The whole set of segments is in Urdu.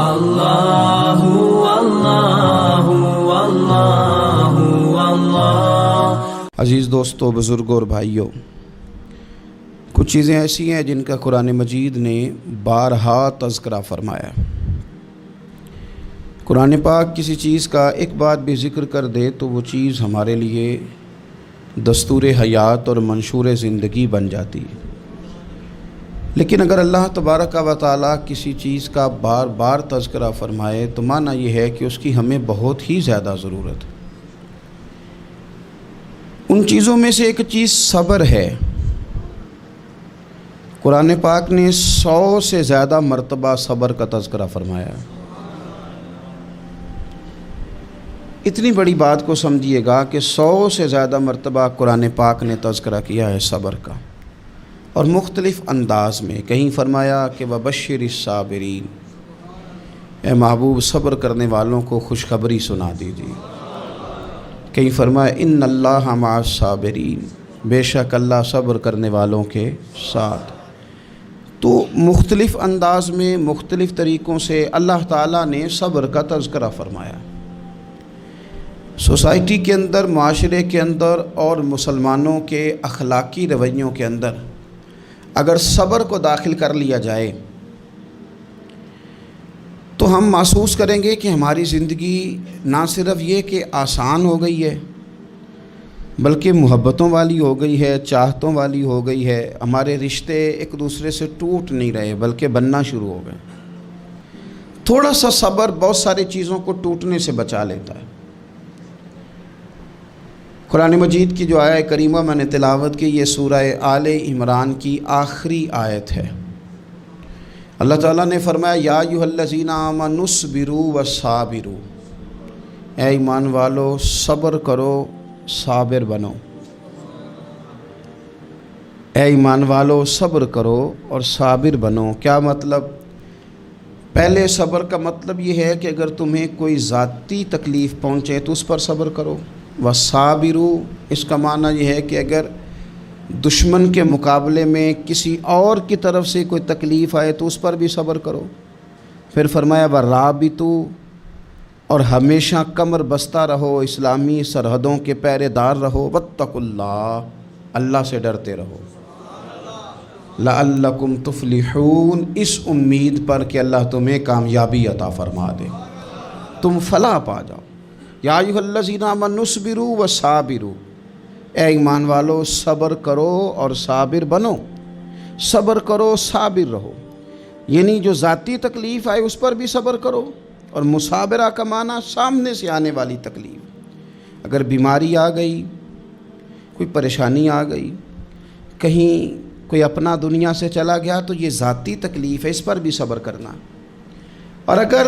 اللہ اللہ اللہ اللہ۔ عزیز دوستو، بزرگوں اور بھائیوں، کچھ چیزیں ایسی ہیں جن کا قرآن مجید نے بارہا تذکرہ فرمایا۔ قرآن پاک کسی چیز کا ایک بات بھی ذکر کر دے تو وہ چیز ہمارے لیے دستور حیات اور منشور زندگی بن جاتی ہے۔ لیکن اگر اللہ تبارک و تعالیٰ کسی چیز کا بار بار تذکرہ فرمائے تو معنی یہ ہے کہ اس کی ہمیں بہت ہی زیادہ ضرورت ہے۔ ان چیزوں میں سے ایک چیز صبر ہے۔ قرآن پاک نے 100 سے زیادہ مرتبہ صبر کا تذکرہ فرمایا۔ اتنی بڑی بات کو سمجھیے گا کہ 100 سے زیادہ مرتبہ قرآن پاک نے تذکرہ کیا ہے صبر کا، اور مختلف انداز میں۔ کہیں فرمایا کہ وَبَشِّرِ الصَّابِرِينَ، اے محبوب صبر کرنے والوں کو خوشخبری سنا دیجیے۔ کہیں فرمایا اِنَّ اللَّهَ مَعَ الصَّابِرِينَ، بے شک اللہ صبر کرنے والوں کے ساتھ۔ تو مختلف انداز میں، مختلف طریقوں سے اللہ تعالیٰ نے صبر کا تذکرہ فرمایا۔ سوسائٹی کے اندر، معاشرے کے اندر اور مسلمانوں کے اخلاقی رویوں کے اندر اگر صبر کو داخل کر لیا جائے تو ہم محسوس کریں گے کہ ہماری زندگی نہ صرف یہ کہ آسان ہو گئی ہے بلکہ محبتوں والی ہو گئی ہے، چاہتوں والی ہو گئی ہے۔ ہمارے رشتے ایک دوسرے سے ٹوٹ نہیں رہے بلکہ بننا شروع ہو گئے۔ تھوڑا سا صبر بہت ساری چیزوں کو ٹوٹنے سے بچا لیتا ہے۔ قرآن مجید کی جو آیہ کریمہ میں نے تلاوت کی، یہ سورہ آل عمران کی آخری آیت ہے۔ اللہ تعالیٰ نے فرمایا یا ایھا الذین آمنوا اصبروا وصابروا، اے ایمان والو صبر کرو، صابر بنو۔ اے ایمان والو صبر کرو اور صابر بنو۔ کیا مطلب؟ پہلے صبر کا مطلب یہ ہے کہ اگر تمہیں کوئی ذاتی تکلیف پہنچے تو اس پر صبر کرو۔ وَصَابِرُوا، اس کا معنی یہ ہے کہ اگر دشمن کے مقابلے میں کسی اور کی طرف سے کوئی تکلیف آئے تو اس پر بھی صبر کرو۔ پھر فرمایا وَرَابِطُوا، اور ہمیشہ کمر بستہ رہو، اسلامی سرحدوں کے پہرے دار رہو۔ وَاتَّقُوا اللَّهَ، اللہ سے ڈرتے رہو۔ لَعَلَّكُمْ تُفْلِحُونَ، اس امید پر کہ اللہ تمہیں کامیابی عطا فرما دے، تم فلاح پا جاؤ۔ یا ایھا الذین آمنوا اصبروا وصابروا، اے ایمان والو صبر کرو اور صابر بنو۔ صبر کرو، صابر رہو، یعنی جو ذاتی تکلیف آئے اس پر بھی صبر کرو، اور مصابرہ کا معنی سامنے سے آنے والی تکلیف۔ اگر بیماری آ گئی، کوئی پریشانی آ گئی، کہیں کوئی اپنا دنیا سے چلا گیا تو یہ ذاتی تکلیف ہے، اس پر بھی صبر کرنا۔ اور اگر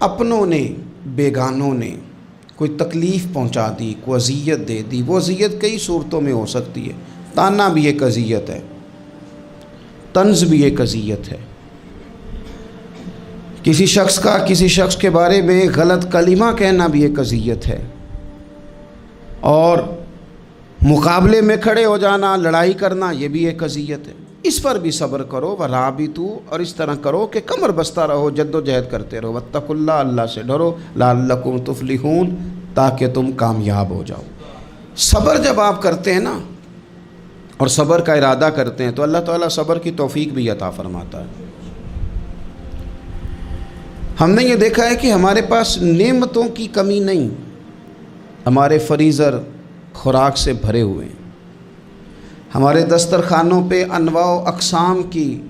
اپنوں نے، بیگانوں نے کوئی تکلیف پہنچا دی، کوئی اذیت دے دی، وہ اذیت کئی صورتوں میں ہو سکتی ہے۔ تانا بھی ایک اذیت ہے، طنز بھی ایک اذیت ہے، کسی شخص کے بارے میں غلط کلمہ کہنا بھی ایک اذیت ہے، اور مقابلے میں کھڑے ہو جانا، لڑائی کرنا، یہ بھی ایک اذیت ہے۔ اس پر بھی صبر کرو۔ وَرَابِطُوا، اور اس طرح کرو کہ کمر بستہ رہو، جد و جہد کرتے رہو۔ وَاتَّقُوا اللَّهَ، اللہ سے ڈرو۔ لَعَلَّكُمْ تُفْلِحُونَ، تاکہ تم کامیاب ہو جاؤ۔ صبر جب آپ کرتے ہیں نا، اور صبر کا ارادہ کرتے ہیں تو اللہ تعالیٰ صبر کی توفیق بھی عطا فرماتا ہے۔ ہم نے یہ دیکھا ہے کہ ہمارے پاس نعمتوں کی کمی نہیں، ہمارے فریزر خوراک سے بھرے ہوئے ہیں، ہمارے دسترخوانوں پہ انواع و اقسام کی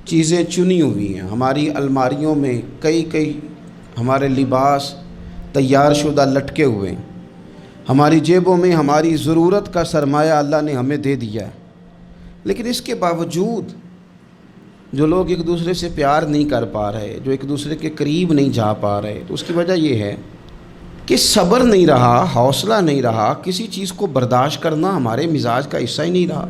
چیزیں چنی ہوئی ہیں، ہماری الماریوں میں کئی ہمارے لباس تیار شدہ لٹکے ہوئے ہیں، ہماری جیبوں میں ہماری ضرورت کا سرمایہ اللہ نے ہمیں دے دیا ہے۔ لیکن اس کے باوجود جو لوگ ایک دوسرے سے پیار نہیں کر پا رہے، جو ایک دوسرے کے قریب نہیں جا پا رہے، تو اس کی وجہ یہ ہے کہ صبر نہیں رہا، حوصلہ نہیں رہا، کسی چیز کو برداشت کرنا ہمارے مزاج کا حصہ ہی نہیں رہا۔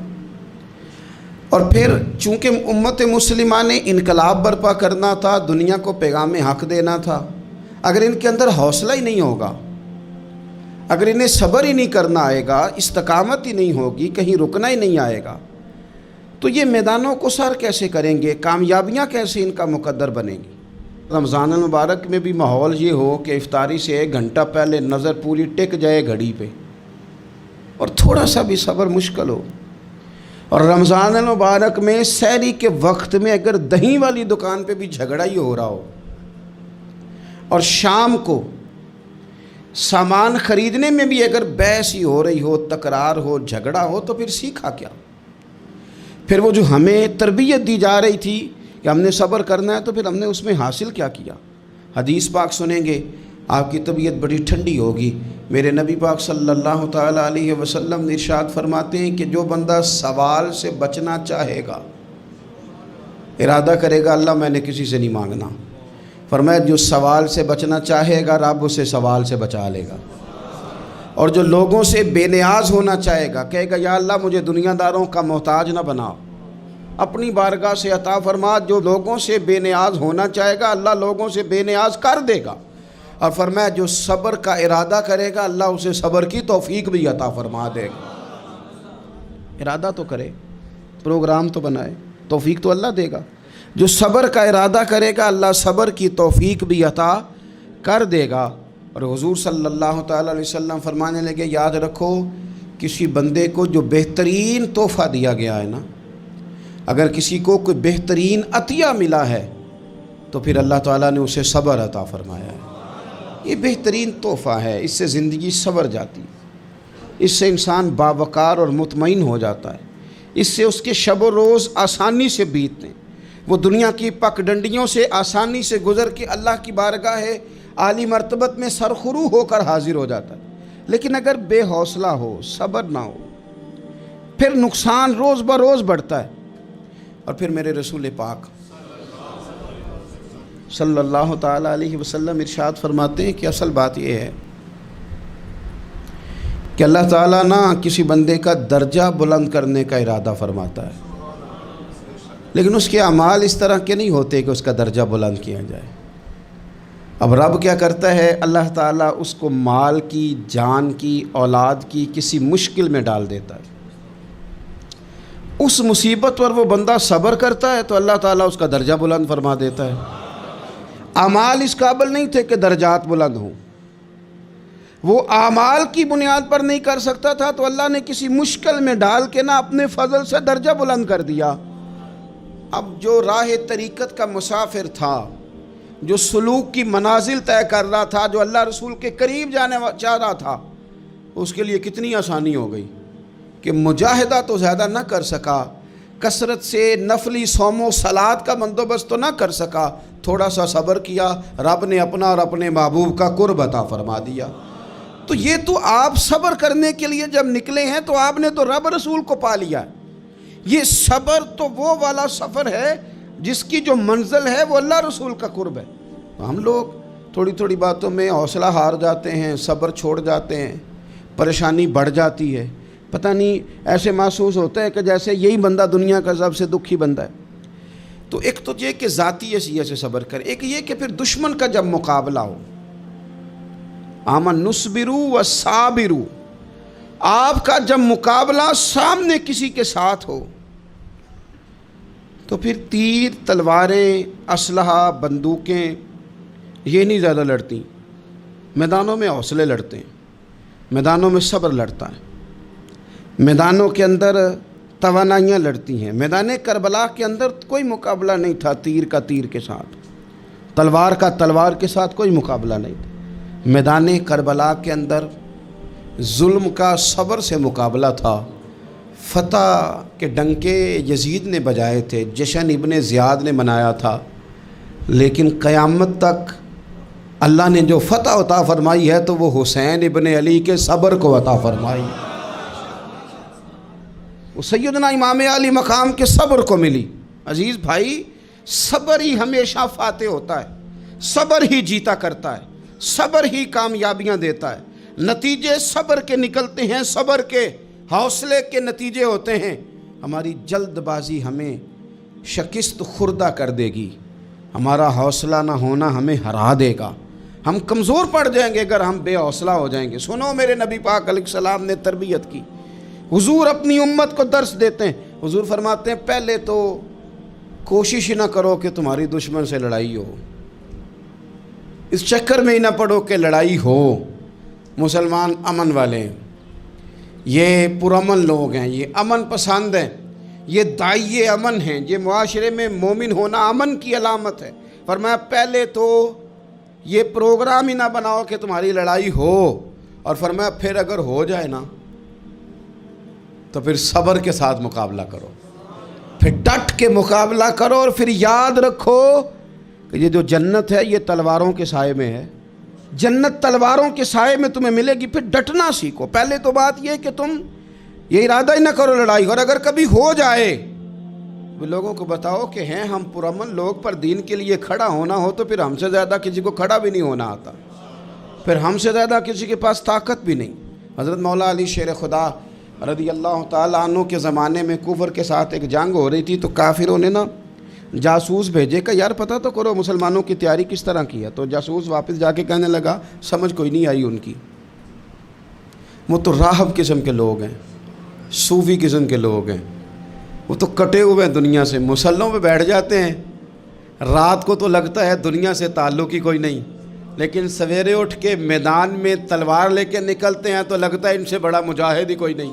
اور پھر چونکہ امت مسلمہ نے انقلاب برپا کرنا تھا، دنیا کو پیغام حق دینا تھا، اگر ان کے اندر حوصلہ ہی نہیں ہوگا، اگر انہیں صبر ہی نہیں کرنا آئے گا، استقامت ہی نہیں ہوگی، کہیں رکنا ہی نہیں آئے گا، تو یہ میدانوں کو سر کیسے کریں گے؟ کامیابیاں کیسے ان کا مقدر بنے گی؟ رمضان المبارک میں بھی ماحول یہ ہو کہ افطاری سے 1 گھنٹہ پہلے نظر پوری ٹک جائے گھڑی پہ، اور تھوڑا سا بھی صبر مشکل ہو. اور رمضان المبارک میں سحری کے وقت میں اگر دہی والی دکان پہ بھی جھگڑا ہی ہو رہا ہو، اور شام کو سامان خریدنے میں بھی اگر بحث ہی ہو رہی ہو، تکرار ہو، جھگڑا ہو، تو پھر سیکھا کیا؟ پھر وہ جو ہمیں تربیت دی جا رہی تھی کہ ہم نے صبر کرنا ہے، تو پھر ہم نے اس میں حاصل کیا کیا؟ حدیث پاک سنیں گے، آپ کی طبیعت بڑی ٹھنڈی ہوگی. میرے نبی پاک صلی اللہ تعالیٰ علیہ وسلم نے ارشاد فرماتے ہیں کہ جو بندہ سوال سے بچنا چاہے گا، ارادہ کرے گا اللہ میں نے کسی سے نہیں مانگنا، فرمایا جو سوال سے بچنا چاہے گا رب اسے سوال سے بچا لے گا. اور جو لوگوں سے بے نیاز ہونا چاہے گا، کہے گا یا اللہ مجھے دنیا داروں کا محتاج نہ بنا، اپنی بارگاہ سے عطا فرما. جو لوگوں سے بے نیاز ہونا چاہے گا اللہ لوگوں سے بے نیاز کر دے گا. اور فرمایا جو صبر کا ارادہ کرے گا اللہ اسے صبر کی توفیق بھی عطا فرما دے گا. ارادہ تو کرے، پروگرام تو بنائے، توفیق تو اللہ دے گا. جو صبر کا ارادہ کرے گا اللہ صبر کی توفیق بھی عطا کر دے گا. اور حضور صلی اللہ تعالیٰ علیہ وسلم فرمانے لگے، یاد رکھو کسی بندے کو جو بہترین تحفہ دیا گیا ہے نا، اگر کسی کو کوئی بہترین عطیہ ملا ہے تو پھر اللہ تعالیٰ نے اسے صبر عطا فرمایا ہے. یہ بہترین تحفہ ہے، اس سے زندگی سنور جاتی، اس سے انسان باوقار اور مطمئن ہو جاتا ہے، اس سے اس کے شب و روز آسانی سے بیتتے ہیں، وہ دنیا کی پک ڈنڈیوں سے آسانی سے گزر کے اللہ کی بارگاہ عالی مرتبت میں سرخرو ہو کر حاضر ہو جاتا ہے. لیکن اگر بے حوصلہ ہو، صبر نہ ہو، پھر نقصان روز بروز بڑھتا ہے. اور پھر میرے رسول پاک صلی اللہ تعالیٰ علیہ وسلم ارشاد فرماتے ہیں کہ اصل بات یہ ہے کہ اللہ تعالیٰ نہ کسی بندے کا درجہ بلند کرنے کا ارادہ فرماتا ہے، لیکن اس کے اعمال اس طرح کے نہیں ہوتے کہ اس کا درجہ بلند کیا جائے. اب رب کیا کرتا ہے، اللہ تعالیٰ اس کو مال کی، جان کی، اولاد کی کسی مشکل میں ڈال دیتا ہے. اس مصیبت پر وہ بندہ صبر کرتا ہے تو اللہ تعالیٰ اس کا درجہ بلند فرما دیتا ہے. اعمال اس قابل نہیں تھے کہ درجات بلند ہوں، وہ اعمال کی بنیاد پر نہیں کر سکتا تھا تو اللہ نے کسی مشکل میں ڈال کے نہ اپنے فضل سے درجہ بلند کر دیا. اب جو راہ طریقت کا مسافر تھا، جو سلوک کی منازل طے کر رہا تھا، جو اللہ رسول کے قریب جانے چاہ رہا تھا، اس کے لیے کتنی آسانی ہو گئی کہ مجاہدہ تو زیادہ نہ کر سکا، کثرت سے نفلی صوم و صلات کا بندوبست تو نہ کر سکا، تھوڑا سا صبر کیا، رب نے اپنا اور اپنے محبوب کا قرب عطا فرما دیا. تو یہ تو آپ صبر کرنے کے لیے جب نکلے ہیں تو آپ نے تو رب رسول کو پا لیا. یہ صبر تو وہ والا سفر ہے جس کی جو منزل ہے وہ اللہ رسول کا قرب ہے. ہم لوگ تھوڑی تھوڑی باتوں میں حوصلہ ہار جاتے ہیں، صبر چھوڑ جاتے ہیں، پریشانی بڑھ جاتی ہے. پتہ نہیں ایسے محسوس ہوتا ہے کہ جیسے یہی بندہ دنیا کا سب سے دکھی بندہ ہے. تو ایک تو یہ کہ ذاتی حیثیت سے صبر کرے، ایک یہ کہ پھر دشمن کا جب مقابلہ ہو، آمن نصبرو و صابرو، آپ کا جب مقابلہ سامنے کسی کے ساتھ ہو تو پھر تیر، تلواریں، اسلحہ، بندوقیں یہ نہیں زیادہ لڑتی. میدانوں میں حوصلے لڑتے ہیں، میدانوں میں صبر لڑتا ہے، میدانوں کے اندر توانائیاں لڑتی ہیں. میدان کربلا کے اندر کوئی مقابلہ نہیں تھا تیر کا تیر کے ساتھ، تلوار کا تلوار کے ساتھ کوئی مقابلہ نہیں تھا. میدان کربلا کے اندر ظلم کا صبر سے مقابلہ تھا. فتح کے ڈنکے یزید نے بجائے تھے، جشن ابن زیاد نے منایا تھا، لیکن قیامت تک اللہ نے جو فتح عطا فرمائی ہے تو وہ حسین ابن علی کے صبر کو عطا فرمائی، وہ سیدنا امام علی مقام کے صبر کو ملی. عزیز بھائی، صبر ہی ہمیشہ فاتح ہوتا ہے، صبر ہی جیتا کرتا ہے، صبر ہی کامیابیاں دیتا ہے. نتیجے صبر کے نکلتے ہیں، صبر کے، حوصلے کے نتیجے ہوتے ہیں. ہماری جلد بازی ہمیں شکست خوردہ کر دے گی، ہمارا حوصلہ نہ ہونا ہمیں ہرا دے گا، ہم کمزور پڑ جائیں گے اگر ہم بے حوصلہ ہو جائیں گے. سنو، میرے نبی پاک علیہ السلام نے تربیت کی. حضور اپنی امت کو درس دیتے ہیں. حضور فرماتے ہیں پہلے تو کوشش ہی نہ کرو کہ تمہاری دشمن سے لڑائی ہو، اس چکر میں ہی نہ پڑو کہ لڑائی ہو۔ مسلمان امن والے ہیں، یہ پرامن لوگ ہیں، یہ امن پسند ہیں، یہ داعی امن ہیں، یہ معاشرے میں مومن ہونا امن کی علامت ہے۔ فرمایا پہلے تو یہ پروگرام ہی نہ بناؤ کہ تمہاری لڑائی ہو، اور فرمایا پھر اگر ہو جائے نا تو پھر صبر کے ساتھ مقابلہ کرو، پھر ڈٹ کے مقابلہ کرو، اور پھر یاد رکھو کہ یہ جو جنت ہے یہ تلواروں کے سائے میں ہے۔ جنت تلواروں کے سائے میں تمہیں ملے گی، پھر ڈٹنا سیکھو۔ پہلے تو بات یہ کہ تم یہ ارادہ ہی نہ کرو لڑائی، اور اگر کبھی ہو جائے وہ لوگوں کو بتاؤ کہ ہیں ہم پرامن لوگ، پر دین کے لیے کھڑا ہونا ہو تو پھر ہم سے زیادہ کسی کو کھڑا بھی نہیں ہونا آتا، پھر ہم سے زیادہ کسی کے پاس طاقت بھی نہیں۔ حضرت مولا علی شیر خدا رضی اللہ تعالیٰ عنہ کے زمانے میں کفر کے ساتھ ایک جنگ ہو رہی تھی، تو کافروں نے نا جاسوس بھیجے کہ یار پتہ تو کرو مسلمانوں کی تیاری کس طرح کی ہے۔ تو جاسوس واپس جا کے کہنے لگا سمجھ کوئی نہیں آئی ان کی، وہ تو راہب قسم کے لوگ ہیں، صوفی قسم کے لوگ ہیں، وہ تو کٹے ہوئے ہیں دنیا سے، مسلوں پہ بیٹھ جاتے ہیں، رات کو تو لگتا ہے دنیا سے تعلق ہی کوئی نہیں، لیکن سویرے اٹھ کے میدان میں تلوار لے کے نکلتے ہیں تو لگتا ہے ان سے بڑا مجاہد ہی کوئی نہیں۔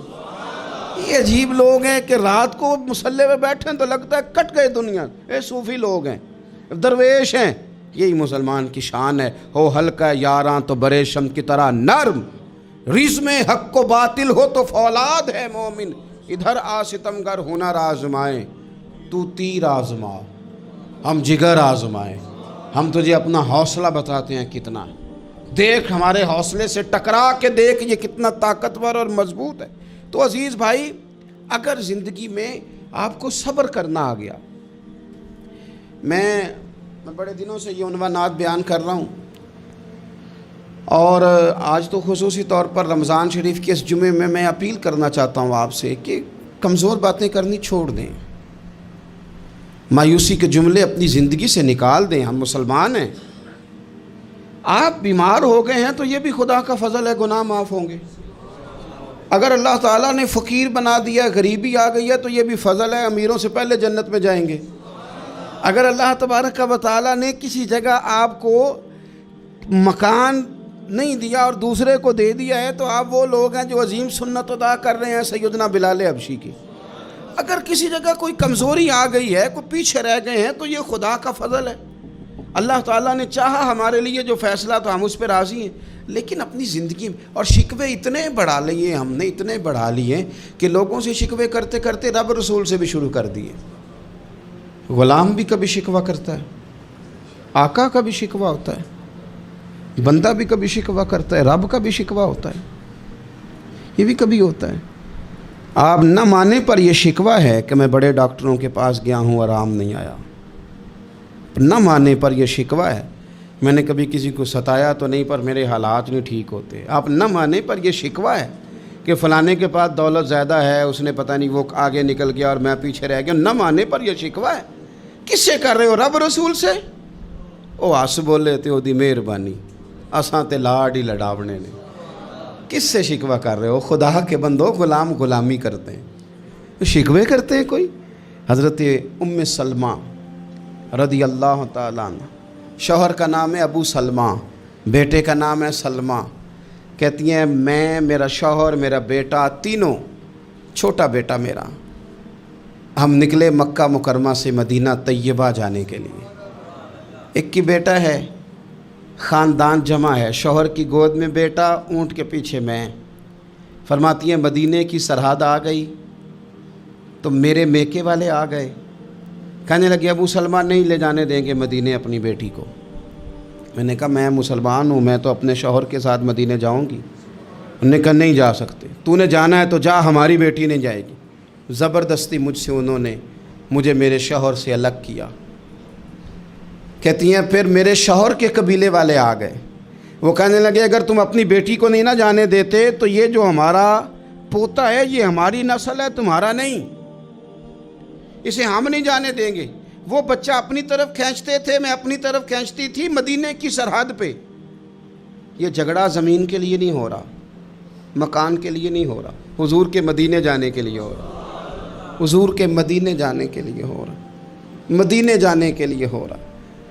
یہ عجیب لوگ ہیں کہ رات کو مسلح پہ بیٹھے ہیں تو لگتا ہے کٹ گئے دنیا، یہ صوفی لوگ ہیں، درویش ہیں۔ یہی مسلمان کی شان ہے، ہو ہلکا یاراں تو برے شم کی طرح نرم، رزم حق و باطل ہو تو فولاد ہے مومن، ادھر آ ستمگر ہنر آزمائیں تو تیر آزما، ہم جگر آزمائیں۔ ہم تجھے اپنا حوصلہ بتاتے ہیں کتنا، دیکھ ہمارے حوصلے سے ٹکرا کے دیکھ یہ کتنا طاقتور اور مضبوط ہے۔ تو عزیز بھائی، اگر زندگی میں آپ کو صبر کرنا آ گیا، میں بڑے دنوں سے یہ عنوانات بیان کر رہا ہوں، اور آج تو خصوصی طور پر رمضان شریف کے اس جمعے میں میں اپیل کرنا چاہتا ہوں آپ سے کہ کمزور باتیں کرنی چھوڑ دیں، مایوسی کے جملے اپنی زندگی سے نکال دیں۔ ہم مسلمان ہیں، آپ بیمار ہو گئے ہیں تو یہ بھی خدا کا فضل ہے، گناہ معاف ہوں گے۔ اگر اللہ تعالیٰ نے فقیر بنا دیا، غریبی آ گئی ہے تو یہ بھی فضل ہے، امیروں سے پہلے جنت میں جائیں گے۔ اگر اللہ تبارک و تعالیٰ نے کسی جگہ آپ کو مکان نہیں دیا اور دوسرے کو دے دیا ہے تو آپ وہ لوگ ہیں جو عظیم سنت ادا کر رہے ہیں سیدنا بلال حبشی کی۔ اگر کسی جگہ کوئی کمزوری آ گئی ہے، کوئی پیچھے رہ گئے ہیں تو یہ خدا کا فضل ہے۔ اللہ تعالیٰ نے چاہا ہمارے لیے جو فیصلہ تو ہم اس پہ راضی ہیں، لیکن اپنی زندگی میں اور شکوے اتنے بڑھا لیے، ہم نے اتنے بڑھا لیے کہ لوگوں سے شکوے کرتے کرتے رب رسول سے بھی شروع کر دیے۔ غلام بھی کبھی شکوہ کرتا ہے، آقا کا بھی شکوہ ہوتا ہے، بندہ بھی کبھی شکوہ کرتا ہے، رب کا بھی شکوہ ہوتا ہے، یہ بھی کبھی ہوتا ہے۔ آپ نہ مانے پر یہ شکوہ ہے کہ میں بڑے ڈاکٹروں کے پاس گیا ہوں آرام نہیں آیا، نہ مانے پر یہ شکوہ ہے میں نے کبھی کسی کو ستایا تو نہیں پر میرے حالات نہیں ٹھیک ہوتے۔ آپ نہ مانے پر یہ شکوہ ہے کہ فلانے کے پاس دولت زیادہ ہے، اس نے پتہ نہیں وہ آگے نکل گیا اور میں پیچھے رہ گیا، نہ مانے پر یہ شکوہ ہے۔ کس سے کر رہے ہو؟ رب رسول سے؟ او آس بولے تے او دی مہربانی، اساں تے لاڈ ہی لڑاونے نے۔ کس سے شکوہ کر رہے ہو؟ خدا کے بندو، غلام غلامی کرتے ہیں، شکوے کرتے ہیں کوئی؟ حضرت ام سلمہ رضی اللہ تعالیٰ عنہ، شوہر کا نام ہے ابو سلمہ، بیٹے کا نام ہے سلمہ، کہتی ہیں میں، میرا شوہر، میرا بیٹا، تینوں، چھوٹا بیٹا میرا، ہم نکلے مکہ مکرمہ سے مدینہ طیبہ جانے کے لیے۔ ایک کی بیٹا ہے، خاندان جمع ہے، شوہر کی گود میں بیٹا، اونٹ کے پیچھے میں۔ فرماتی ہیں مدینے کی سرحد آ گئی تو میرے میکے والے آ گئے، کہنے لگے ابو سلمہ نہیں لے جانے دیں گے مدینے اپنی بیٹی کو۔ میں نے کہا میں مسلمان ہوں، میں تو اپنے شوہر کے ساتھ مدینے جاؤں گی۔ انہوں نے کہا نہیں جا سکتے، تو نے جانا ہے تو جا، ہماری بیٹی نہیں جائے گی۔ زبردستی مجھ سے انہوں نے مجھے میرے شوہر سے الگ کیا۔ کہتی ہیں پھر میرے شوہر کے قبیلے والے آ گئے، وہ کہنے لگے اگر تم اپنی بیٹی کو نہیں نہ جانے دیتے تو یہ جو ہمارا پوتا ہے یہ ہماری نسل ہے، تمہارا نہیں، اسے ہم نہیں جانے دیں گے۔ وہ بچہ اپنی طرف کھینچتے تھے، میں اپنی طرف کھینچتی تھی، مدینے کی سرحد پہ۔ یہ جھگڑا زمین کے لیے نہیں ہو رہا، مکان کے لیے نہیں ہو رہا، حضور کے مدینے جانے کے لیے ہو رہا، حضور کے مدینے جانے کے لیے ہو رہا، مدینے جانے کے لیے ہو رہا۔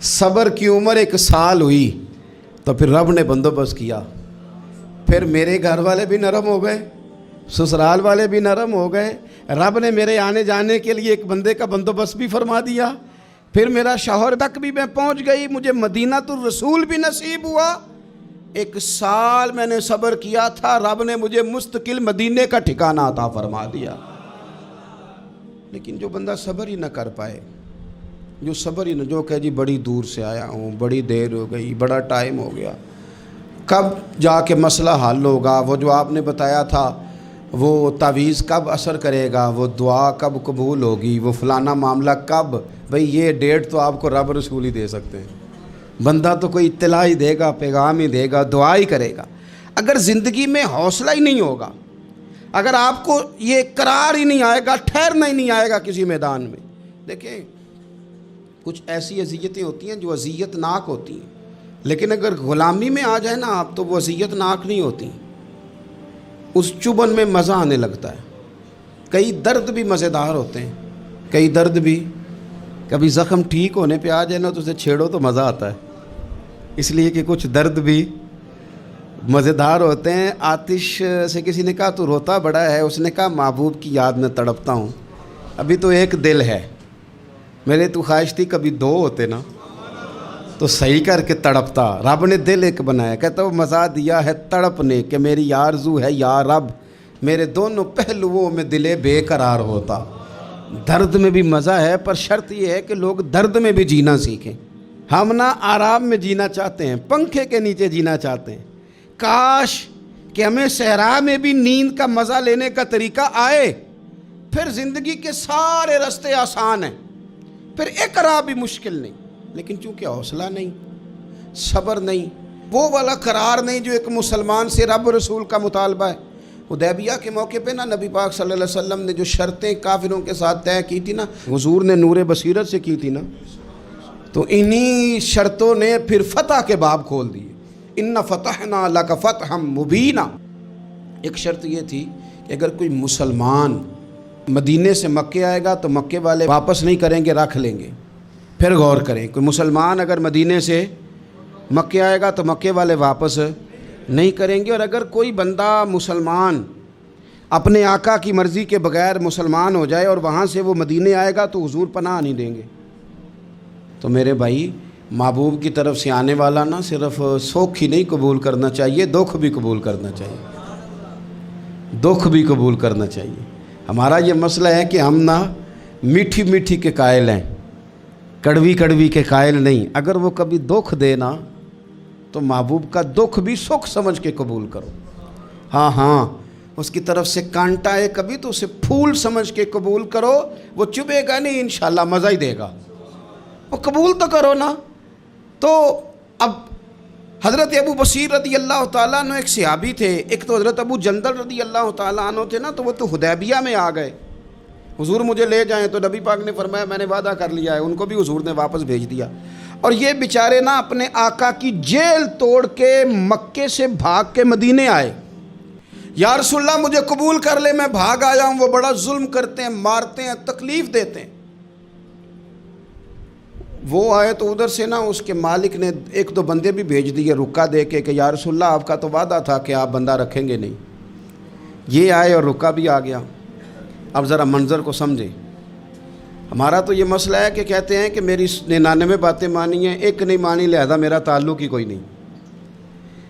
صبر کی عمر 1 سال ہوئی تو پھر رب نے بندوبست کیا، پھر میرے گھر والے بھی نرم ہو گئے، سسرال والے بھی نرم ہو گئے، رب نے میرے آنے جانے کے لیے ایک بندے کا بندوبست بھی فرما دیا، پھر میرا شوہر تک بھی میں پہنچ گئی، مجھے مدینۃ الرسول بھی نصیب ہوا۔ 1 سال میں نے صبر کیا تھا، رب نے مجھے مستقل مدینے کا ٹھکانہ عطا فرما دیا۔ لیکن جو بندہ صبر ہی نہ کر پائے، جو صبر ہی نہ، جو کہے جی بڑی دور سے آیا ہوں، بڑی دیر ہو گئی، بڑا ٹائم ہو گیا، کب جا کے مسئلہ حل ہوگا، وہ جو آپ نے بتایا تھا وہ تعویذ کب اثر کرے گا، وہ دعا کب قبول ہوگی، وہ فلانا معاملہ کب، بھئی یہ ڈیٹ تو آپ کو رب رسول ہی دے سکتے ہیں، بندہ تو کوئی اطلاع ہی دے گا، پیغام ہی دے گا، دعا ہی کرے گا۔ اگر زندگی میں حوصلہ ہی نہیں ہوگا، اگر آپ کو یہ قرار ہی نہیں آئے گا، ٹھہرنا ہی نہیں آئے گا کسی میدان میں، دیکھیں کچھ ایسی اذیتیں ہوتی ہیں جو اذیت ناک ہوتی ہیں، لیکن اگر غلامی میں آ جائے نا آپ تو وہ اذیت ناک نہیں ہوتی، اس چبھن میں مزہ آنے لگتا ہے۔ کئی درد بھی مزیدار ہوتے ہیں، کئی درد بھی، کبھی زخم ٹھیک ہونے پہ آ جائے نا تو اسے چھیڑو تو مزہ آتا ہے، اس لیے کہ کچھ درد بھی مزیدار ہوتے ہیں۔ آتش سے کسی نے کہا تو روتا بڑا ہے، اس نے کہا محبوب کی یاد میں تڑپتا ہوں، ابھی تو ایک دل ہے، میرے تو خواہش تھی کبھی 2 ہوتے نا تو صحیح کر کے تڑپتا، رب نے دل ایک بنایا، کہتا وہ مزہ دیا ہے تڑپ نے کہ میری آرزو ہے یا رب میرے دونوں پہلوؤں میں دل بے قرار ہوتا۔ درد میں بھی مزہ ہے، پر شرط یہ ہے کہ لوگ درد میں بھی جینا سیکھیں۔ ہم نہ آرام میں جینا چاہتے ہیں، پنکھے کے نیچے جینا چاہتے ہیں، کاش کہ ہمیں صحرا میں بھی نیند کا مزہ لینے کا طریقہ آئے، پھر زندگی کے سارے راستے آسان ہیں، پھر اقرا بھی مشکل نہیں۔ لیکن چونکہ حوصلہ نہیں، صبر نہیں، وہ والا قرار نہیں جو ایک مسلمان سے رب رسول کا مطالبہ ہے۔ حدیبیہ کے موقع پہ نا نبی پاک صلی اللہ علیہ وسلم نے جو شرطیں کافروں کے ساتھ طے کی تھی نا، حضور نے نور بصیرت سے کی تھی نا، تو انہی شرطوں نے پھر فتح کے باب کھول دیے۔ ان فتحنا لک فتحا مبینا۔ ایک شرط یہ تھی کہ اگر کوئی مسلمان مدینے سے مکے آئے گا تو مکے والے واپس نہیں کریں گے، رکھ لیں گے۔ پھر غور کریں، کوئی مسلمان اگر مدینے سے مکے آئے گا تو مکے والے واپس نہیں کریں گے، اور اگر کوئی بندہ مسلمان اپنے آقا کی مرضی کے بغیر مسلمان ہو جائے اور وہاں سے وہ مدینے آئے گا تو حضور پناہ نہیں دیں گے۔ تو میرے بھائی، محبوب کی طرف سے آنے والا نہ صرف سوکھ ہی نہیں قبول کرنا چاہیے، دکھ بھی قبول کرنا چاہیے، دکھ بھی قبول کرنا چاہیے۔ ہمارا یہ مسئلہ ہے کہ ہم نہ میٹھی میٹھی کے قائل ہیں، کڑوی کڑوی کے قائل نہیں۔ اگر وہ کبھی دکھ دے نا تو محبوب کا دکھ بھی سکھ سمجھ کے قبول کرو۔ ہاں اس کی طرف سے کانٹا ہے کبھی تو اسے پھول سمجھ کے قبول کرو، وہ چبھے گا نہیں، انشاءاللہ مزہ ہی دے گا، وہ قبول تو کرو نا۔ تو اب حضرت ابو بصیر رضی اللہ تعالیٰ عنہ ایک صحابی تھے، ایک تو حضرت ابو جندل رضی اللہ تعالیٰ عنہ تھے نا، تو وہ تو حدیبیہ میں آ گئے، حضور مجھے لے جائیں، تو نبی پاک نے فرمایا میں نے وعدہ کر لیا ہے، ان کو بھی حضور نے واپس بھیج دیا۔ اور یہ بیچارے نا اپنے آقا کی جیل توڑ کے مکے سے بھاگ کے مدینے آئے، یا رسول اللہ مجھے قبول کر لے، میں بھاگ آیا ہوں، وہ بڑا ظلم کرتے ہیں، مارتے ہیں، تکلیف دیتے ہیں۔ وہ آئے تو ادھر سے نا اس کے مالک نے 1-2 بندے بھی بھیج دیے رکا دے کے کہ یا رسول اللہ آپ کا تو وعدہ تھا کہ آپ بندہ رکھیں گے نہیں۔ یہ آئے اور رکا بھی آ گیا۔ اب ذرا منظر کو سمجھیں۔ ہمارا تو یہ مسئلہ ہے کہ کہتے ہیں کہ میری 99 باتیں مانی ہیں، ایک نہیں مانی، لہذا میرا تعلق ہی کوئی نہیں۔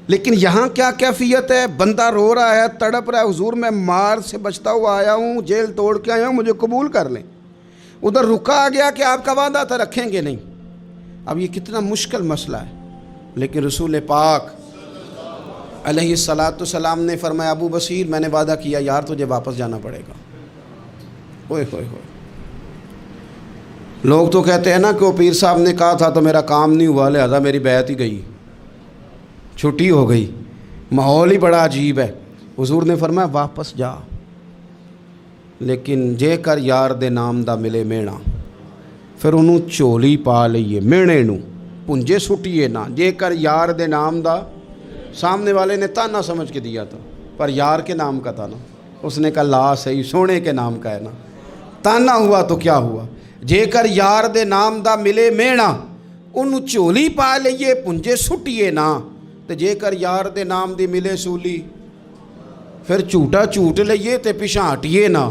لیکن یہاں کیا کیفیت ہے؟ بندہ رو رہا ہے، تڑپ رہا ہے، حضور میں مار سے بچتا ہوا آیا ہوں، جیل توڑ کے آیا ہوں، مجھے قبول کر لیں۔ ادھر رکا آ گیا کہ آپ کا وعدہ تھا رکھیں گے نہیں۔ اب یہ کتنا مشکل مسئلہ ہے، لیکن رسول پاک علیہ السلام نے فرمایا ابو بصیر میں نے وعدہ کیا یار تجھے واپس جانا پڑے گا۔ ہوئے ہوئے ہوئے، لوگ تو کہتے ہیں نا کہ وہ پیر صاحب نے کہا تھا تو میرا کام نہیں ہوا، لہذا میری بیعت ہی گئی، چھٹی ہو گئی، ماحول ہی بڑا عجیب ہے۔ حضور نے فرمایا واپس جا، لیکن جے کر یار دے نام دا ملے مینا، پھر انہوں چولی پا لئیے مینے نو پنجے سٹیے نا، جے کر یار دے نام دا، سامنے والے نے تانا سمجھ کے دیا تھا پر یار کے نام کا تھا نا، اس نے کہا لا صحیح سونے کے نام کا ہے نا، تانا ہوا تو کیا ہوا، جے کر یار دے نام دا ملے مینا، ਉਹਨੂੰ ਝੋਲੀ ਪਾ ਲਈਏ ਪੁੰਜੇ ਸੁੱਟੀਏ ਨਾ, ਤੇ ਜੇਕਰ ਯਾਰ ਦੇ ਨਾਮ ਦੀ ਮਿਲੇ ਸੂਲੀ ਫਿਰ ਝੂਟਾ ਝੂਟ ਲਈਏ ਤੇ ਪਿਛਾਂ ਹਟੀਏ ਨਾ,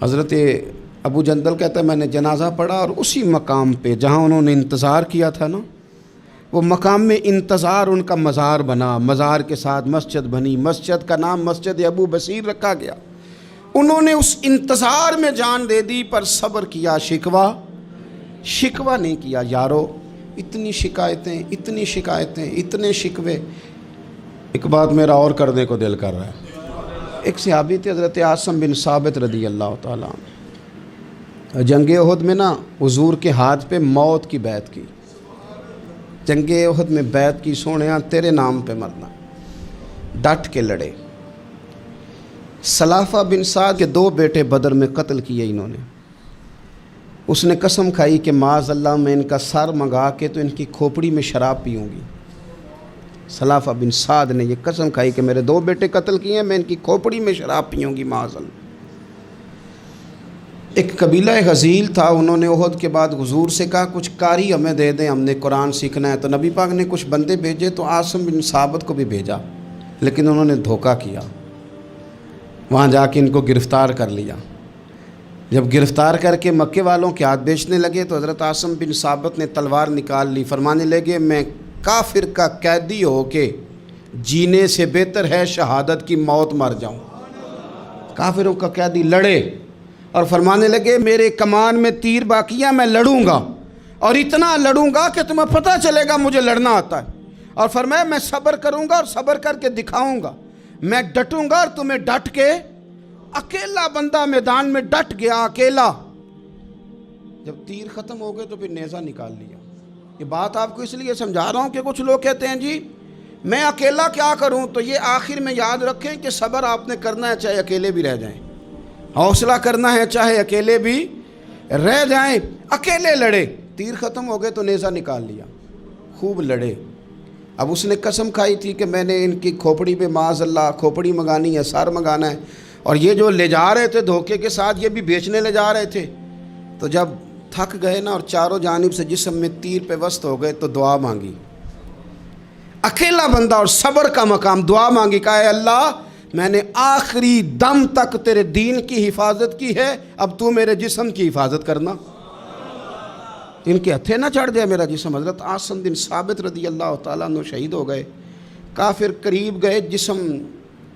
حضرت ابو جندل کہتا ہے میں نے جنازہ پڑھا اور اسی مقام پہ جہاں انہوں نے انتظار کیا تھا نا، وہ مقام میں انتظار ان کا مزار بنا، مزار کے ساتھ مسجد بنی، مسجد کا نام مسجد ابو بصیر رکھا گیا۔ انہوں نے اس انتظار میں جان دے دی پر صبر کیا، شکوہ نہیں کیا۔ یارو اتنی شکایتیں، اتنے شکوے۔ ایک بات میرا اور کرنے کو دل کر رہا ہے۔ ایک صحابی تھے حضرت عاصم بن ثابت رضی اللہ تعالیٰ عنہ، جنگ احد میں نا حضور کے ہاتھ پہ موت کی بیعت کی، جنگ احد میں بیعت کی، سونیا تیرے نام پہ مرنا، ڈٹ کے لڑے۔ سلافہ بن سعد کے 2 بیٹے بدر میں قتل کیے انہوں نے۔ اس نے قسم کھائی کہ معاذ اللہ میں ان کا سر منگا کے تو ان کی کھوپڑی میں شراب پیوں گی۔ سلافہ بن سعد نے یہ قسم کھائی کہ میرے 2 بیٹے قتل کیے ہیں، میں ان کی کھوپڑی میں شراب پیوں گی معاذ اللہ۔ ایک قبیلہ غزیل تھا، انہوں نے احد کے بعد حضور سے کہا کچھ قاری ہمیں دے دیں، ہم نے قرآن سیکھنا ہے۔ تو نبی پاک نے کچھ بندے بھیجے تو عاصم بن ثابت کو بھی بھیجا، لیکن انہوں نے دھوکہ کیا، وہاں جا کے ان کو گرفتار کر لیا۔ جب گرفتار کر کے مکے والوں کے ہاتھ بیچنے لگے تو حضرت عاصم بن ثابت نے تلوار نکال لی، فرمانے لگے میں کافر کا قیدی ہو کے جینے سے بہتر ہے شہادت کی موت مر جاؤں۔ کافروں کا قیدی لڑے اور فرمانے لگے میرے کمان میں تیر باقی ہے، میں لڑوں گا اور اتنا لڑوں گا کہ تمہیں پتہ چلے گا مجھے لڑنا آتا ہے۔ اور فرمایا میں صبر کروں گا اور صبر کر کے دکھاؤں گا، میں ڈٹوں گا اور تمہیں ڈٹ کے۔ اکیلا بندہ میدان میں ڈٹ گیا، اکیلا۔ جب تیر ختم ہو گئے تو پھر نیزہ نکال لیا۔ یہ بات آپ کو اس لیے سمجھا رہا ہوں کہ کچھ لوگ کہتے ہیں جی میں اکیلا کیا کروں، تو یہ آخر میں یاد رکھیں کہ صبر آپ نے کرنا ہے چاہے اکیلے بھی رہ جائیں، حوصلہ کرنا ہے چاہے اکیلے بھی رہ جائیں۔ اکیلے لڑے، تیر ختم ہو گئے تو نیزہ نکال لیا، خوب لڑے۔ اب اس نے قسم کھائی تھی کہ میں نے ان کی کھوپڑی پہ معاذ اللہ کھوپڑی منگانی ہے، سار منگانا ہے، اور یہ جو لے جا رہے تھے دھوکے کے ساتھ یہ بھی بیچنے لے جا رہے تھے۔ تو جب تھک گئے نا اور چاروں جانب سے جسم میں تیر پہ وسط ہو گئے تو دعا مانگی، اکیلا بندہ اور صبر کا مقام، دعا مانگی، کہا اے اللہ میں نے آخری دم تک تیرے دین کی حفاظت کی ہے، اب تو میرے جسم کی حفاظت کرنا، ان کے ہتھے نہ چڑھ جائے میرا جسم۔ حضرت عاصم بن ثابت رضی اللہ تعالیٰ عنہ شہید ہو گئے۔ کافر قریب گئے جسم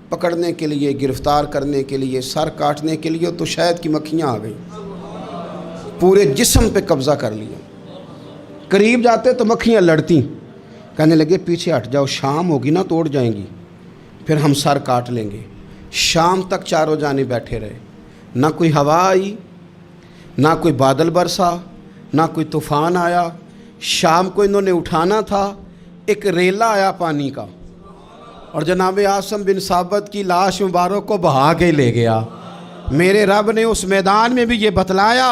پکڑنے کے لیے، گرفتار کرنے کے لیے، سر کاٹنے کے لیے، تو شہد کی مکھیاں آ گئیں، پورے جسم پہ قبضہ کر لیا۔ قریب جاتے تو مکھیاں لڑتیں، کہنے لگے پیچھے ہٹ جاؤ، شام ہوگی نا توڑ جائیں گی، پھر ہم سر کاٹ لیں گے۔ شام تک چاروں جانب بیٹھے رہے، نہ کوئی ہوا آئی، نہ کوئی بادل برسا، نہ کوئی طوفان آیا۔ شام کو انہوں نے اٹھانا تھا، ایک ریلا آیا پانی کا اور جناب عاصم بن ثابت کی لاش مبارک کو بہا کے لے گیا۔ میرے رب نے اس میدان میں بھی یہ بتلایا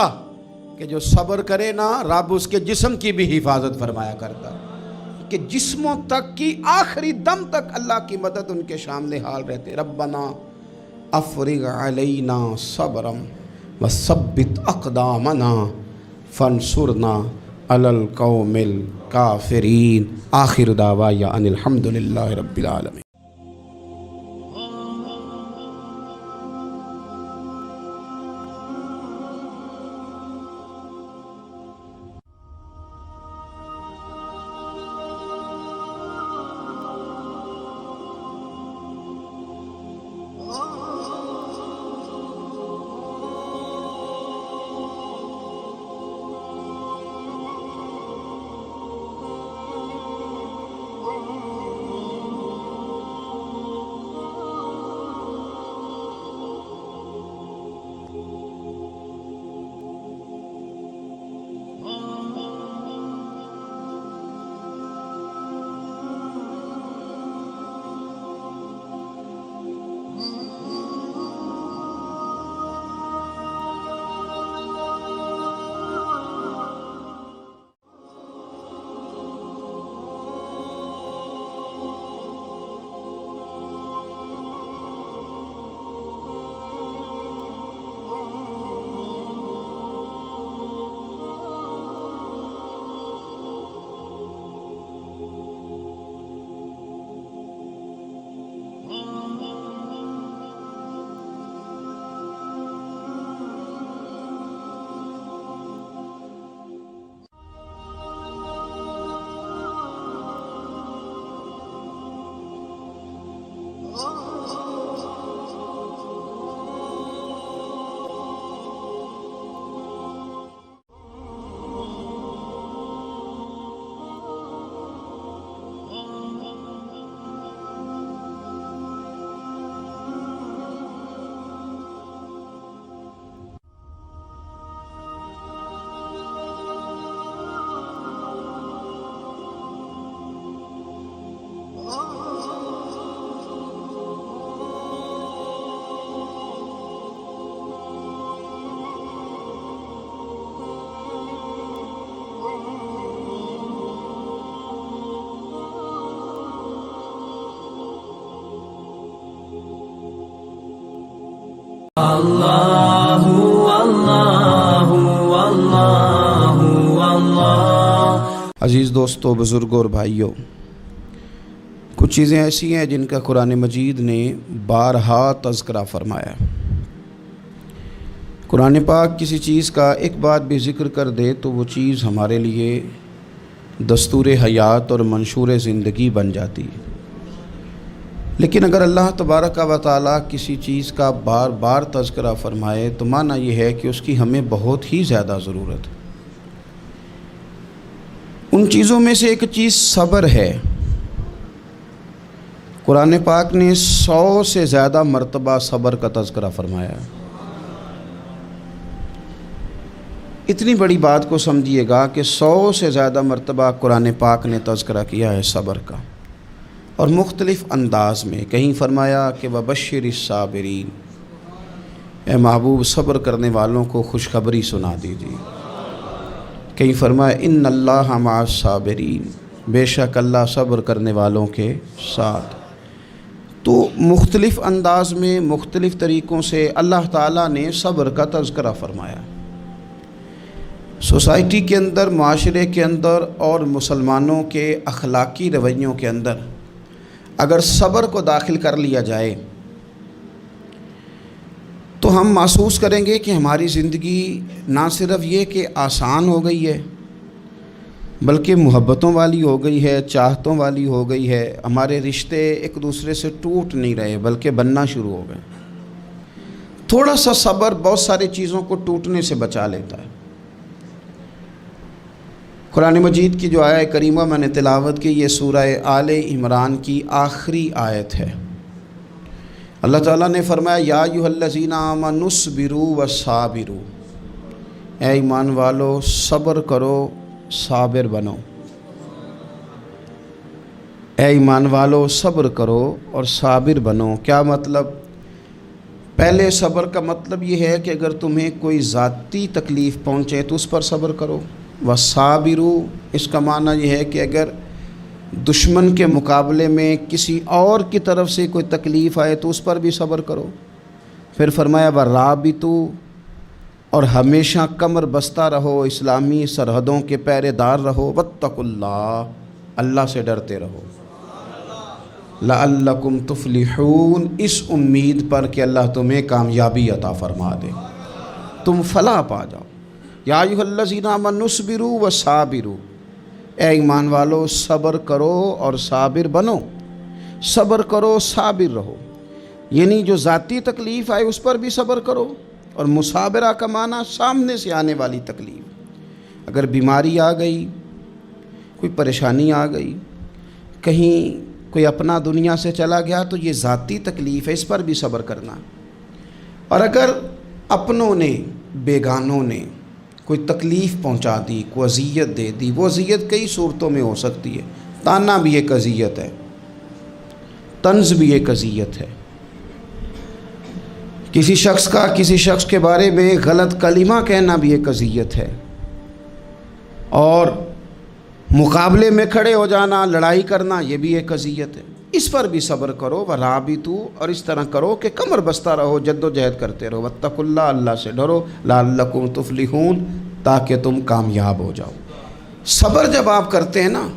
کہ جو صبر کرے نا رب اس کے جسم کی بھی حفاظت فرمایا کرتا، کہ جسموں تک کی آخری دم تک اللہ کی مدد ان کے شامل حال رہتے۔ ربنا افرغ علینا صبرا وثبت اقدامنا فانصرنا علی القوم الکافرین۔ آخر دعوایا ان الحمد للہ رب العالمین۔ اللہ اللہ اللہ اللہ۔ عزیز دوستو، بزرگوں اور بھائیوں، کچھ چیزیں ایسی ہیں جن کا قرآن مجید نے بارہا تذکرہ فرمایا۔ قرآن پاک کسی چیز کا ایک بات بھی ذکر کر دے تو وہ چیز ہمارے لیے دستور حیات اور منشور زندگی بن جاتی ہے۔ لیکن اگر اللہ تبارک و تعالیٰ کسی چیز کا بار بار تذکرہ فرمائے تو معنی یہ ہے کہ اس کی ہمیں بہت ہی زیادہ ضرورت ہے۔ ان چیزوں میں سے ایک چیز صبر ہے۔ قرآن پاک نے 100 سے زیادہ مرتبہ صبر کا تذکرہ فرمایا۔ اتنی بڑی بات کو سمجھیے گا کہ 100 سے زیادہ مرتبہ قرآن پاک نے تذکرہ کیا ہے صبر کا، اور مختلف انداز میں۔ کہیں فرمایا کہ وَبَشِّرِ الصَّابِرِينَ، اے محبوب صبر کرنے والوں کو خوشخبری سنا دیجیے۔ کہیں فرمایا اِنَّ اللَّهَ مَعَ الصَّابِرِينَ، بے شک اللہ صبر کرنے والوں کے ساتھ۔ تو مختلف انداز میں، مختلف طریقوں سے اللہ تعالیٰ نے صبر کا تذکرہ فرمایا۔ سوسائٹی کے اندر، معاشرے کے اندر اور مسلمانوں کے اخلاقی رویوں کے اندر اگر صبر کو داخل کر لیا جائے تو ہم محسوس کریں گے کہ ہماری زندگی نہ صرف یہ کہ آسان ہو گئی ہے بلکہ محبتوں والی ہو گئی ہے، چاہتوں والی ہو گئی ہے۔ ہمارے رشتے ایک دوسرے سے ٹوٹ نہیں رہے بلکہ بننا شروع ہو گئے۔ تھوڑا سا صبر بہت ساری چیزوں کو ٹوٹنے سے بچا لیتا ہے۔ قرآن مجید کی جو آیہ کریمہ میں نے تلاوت کی، یہ سورہ آل عمران کی آخری آیت ہے۔ اللہ تعالیٰ نے فرمایا یا ایھا الذین آمنوا اصبروا وصابروا، اے ایمان والو صبر کرو، صابر بنو۔ اے ایمان والو صبر کرو اور صابر بنو۔ کیا مطلب؟ پہلے صبر کا مطلب یہ ہے کہ اگر تمہیں کوئی ذاتی تکلیف پہنچے تو اس پر صبر کرو۔ وَصَابِرُوا، اس کا معنی یہ ہے کہ اگر دشمن کے مقابلے میں کسی اور کی طرف سے کوئی تکلیف آئے تو اس پر بھی صبر کرو۔ پھر فرمایا وَرَابِطُوا، اور ہمیشہ کمر بستہ رہو، اسلامی سرحدوں کے پہرے دار رہو۔ وَاتَّقُوا اللَّهَ، اللہ سے ڈرتے رہو۔ لَعَلَّكُمْ تُفْلِحُونَ، اس امید پر کہ اللہ تمہیں کامیابی عطا فرما دے، تم فلاح پا جاؤ۔ یا ایھا الذین آمنوا اصبروا وصابروا، اے ایمان والو صبر کرو اور صابر بنو۔ صبر کرو، صابر رہو، یعنی جو ذاتی تکلیف آئے اس پر بھی صبر کرو، اور مصابرہ کا معنی سامنے سے آنے والی تکلیف۔ اگر بیماری آ گئی، کوئی پریشانی آ گئی، کہیں کوئی اپنا دنیا سے چلا گیا تو یہ ذاتی تکلیف ہے، اس پر بھی صبر کرنا۔ اور اگر اپنوں نے، بیگانوں نے کوئی تکلیف پہنچا دی، کوئی اذیت دے دی، وہ اذیت کئی صورتوں میں ہو سکتی ہے۔ تانا بھی ایک اذیت ہے، طنز بھی ایک اذیت ہے، کسی شخص کے بارے میں غلط کلمہ کہنا بھی ایک اذیت ہے، اور مقابلے میں کھڑے ہو جانا، لڑائی کرنا، یہ بھی ایک اذیت ہے۔ اس پر بھی صبر کرو۔ وَرَابِطُوا، اور اس طرح کرو کہ کمر بستہ رہو، جد و جہد کرتے رہو۔ وَاتَّقُوا اللَّهَ، اللہ سے ڈرو۔ لَعَلَّكُمْ تُفْلِحُونَ، تاکہ تم کامیاب ہو جاؤ۔ صبر جب آپ کرتے ہیں نا،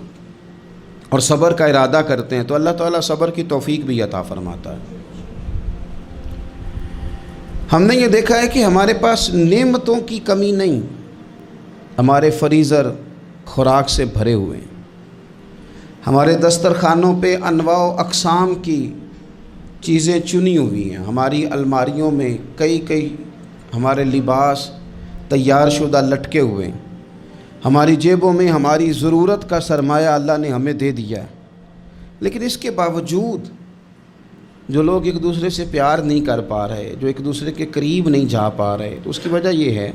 اور صبر کا ارادہ کرتے ہیں تو اللہ تعالیٰ صبر کی توفیق بھی عطا فرماتا ہے۔ ہم نے یہ دیکھا ہے کہ ہمارے پاس نعمتوں کی کمی نہیں، ہمارے فریزر خوراک سے بھرے ہوئے ہیں، ہمارے دسترخوانوں پہ انواع و اقسام کی چیزیں چنی ہوئی ہیں، ہماری الماریوں میں کئی ہمارے لباس تیار شدہ لٹکے ہوئے ہیں، ہماری جیبوں میں ہماری ضرورت کا سرمایہ اللہ نے ہمیں دے دیا ہے۔ لیکن اس کے باوجود جو لوگ ایک دوسرے سے پیار نہیں کر پا رہے، جو ایک دوسرے کے قریب نہیں جا پا رہے، تو اس کی وجہ یہ ہے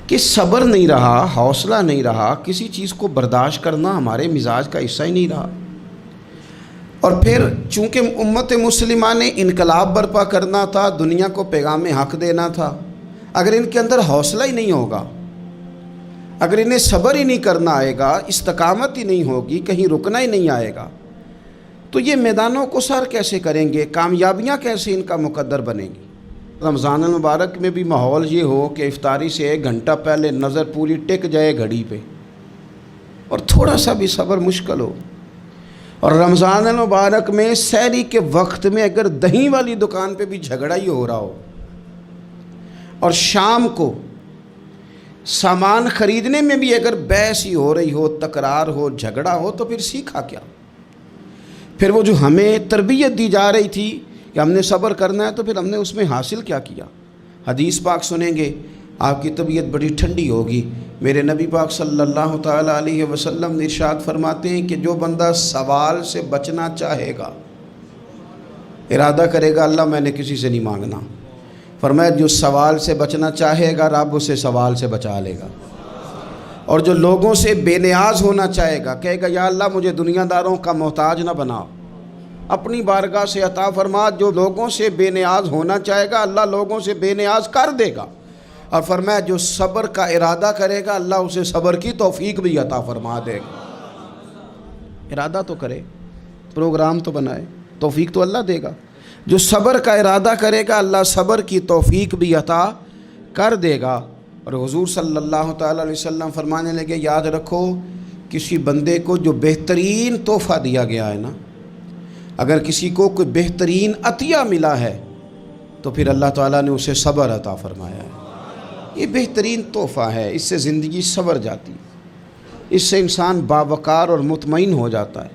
کہ صبر نہیں رہا، حوصلہ نہیں رہا، کسی چیز کو برداشت کرنا ہمارے مزاج کا حصہ ہی نہیں رہا۔ اور پھر چونکہ امت مسلمہ نے انقلاب برپا کرنا تھا، دنیا کو پیغام حق دینا تھا، اگر ان کے اندر حوصلہ ہی نہیں ہوگا، اگر انہیں صبر ہی نہیں کرنا آئے گا، استقامت ہی نہیں ہوگی، کہیں رکنا ہی نہیں آئے گا، تو یہ میدانوں کو سر کیسے کریں گے؟ کامیابیاں کیسے ان کا مقدر بنے گی؟ رمضان المبارک میں بھی ماحول یہ ہو کہ افطاری سے 1 گھنٹہ پہلے نظر پوری ٹک جائے گھڑی پہ، اور تھوڑا سا بھی صبر مشکل ہو. اور رمضان المبارک میں سحری کے وقت میں اگر دہی والی دکان پہ بھی جھگڑا ہی ہو رہا ہو، اور شام کو سامان خریدنے میں بھی اگر بحث ہی ہو رہی ہو، تکرار ہو، جھگڑا ہو، تو پھر سیکھا کیا؟ پھر وہ جو ہمیں تربیت دی جا رہی تھی کہ ہم نے صبر کرنا ہے، تو پھر ہم نے اس میں حاصل کیا کیا؟ حدیث پاک سنیں گے، آپ کی طبیعت بڑی ٹھنڈی ہوگی. میرے نبی پاک صلی اللہ تعالیٰ علیہ وسلم نے ارشاد فرماتے ہیں کہ جو بندہ سوال سے بچنا چاہے گا، ارادہ کرے گا اللہ میں نے کسی سے نہیں مانگنا، فرمایا جو سوال سے بچنا چاہے گا رب اسے سوال سے بچا لے گا. اور جو لوگوں سے بے نیاز ہونا چاہے گا، کہے گا یا اللہ مجھے دنیا داروں کا محتاج نہ بنا، اپنی بارگاہ سے عطا فرما. جو لوگوں سے بے نیاز ہونا چاہے گا اللہ لوگوں سے بے نیاز کر دے گا. اور فرمایا جو صبر کا ارادہ کرے گا اللہ اسے صبر کی توفیق بھی عطا فرما دے گا. ارادہ تو کرے، پروگرام تو بنائے، توفیق تو اللہ دے گا. جو صبر کا ارادہ کرے گا اللہ صبر کی توفیق بھی عطا کر دے گا. اور حضور صلی اللہ تعالیٰ علیہ وسلم فرمانے لگے، یاد رکھو کسی بندے کو جو بہترین تحفہ دیا گیا ہے نا، اگر کسی کو کوئی بہترین عطیہ ملا ہے تو پھر اللہ تعالیٰ نے اسے صبر عطا فرمایا ہے. یہ بہترین تحفہ ہے، اس سے زندگی سنور جاتی، اس سے انسان باوقار اور مطمئن ہو جاتا ہے،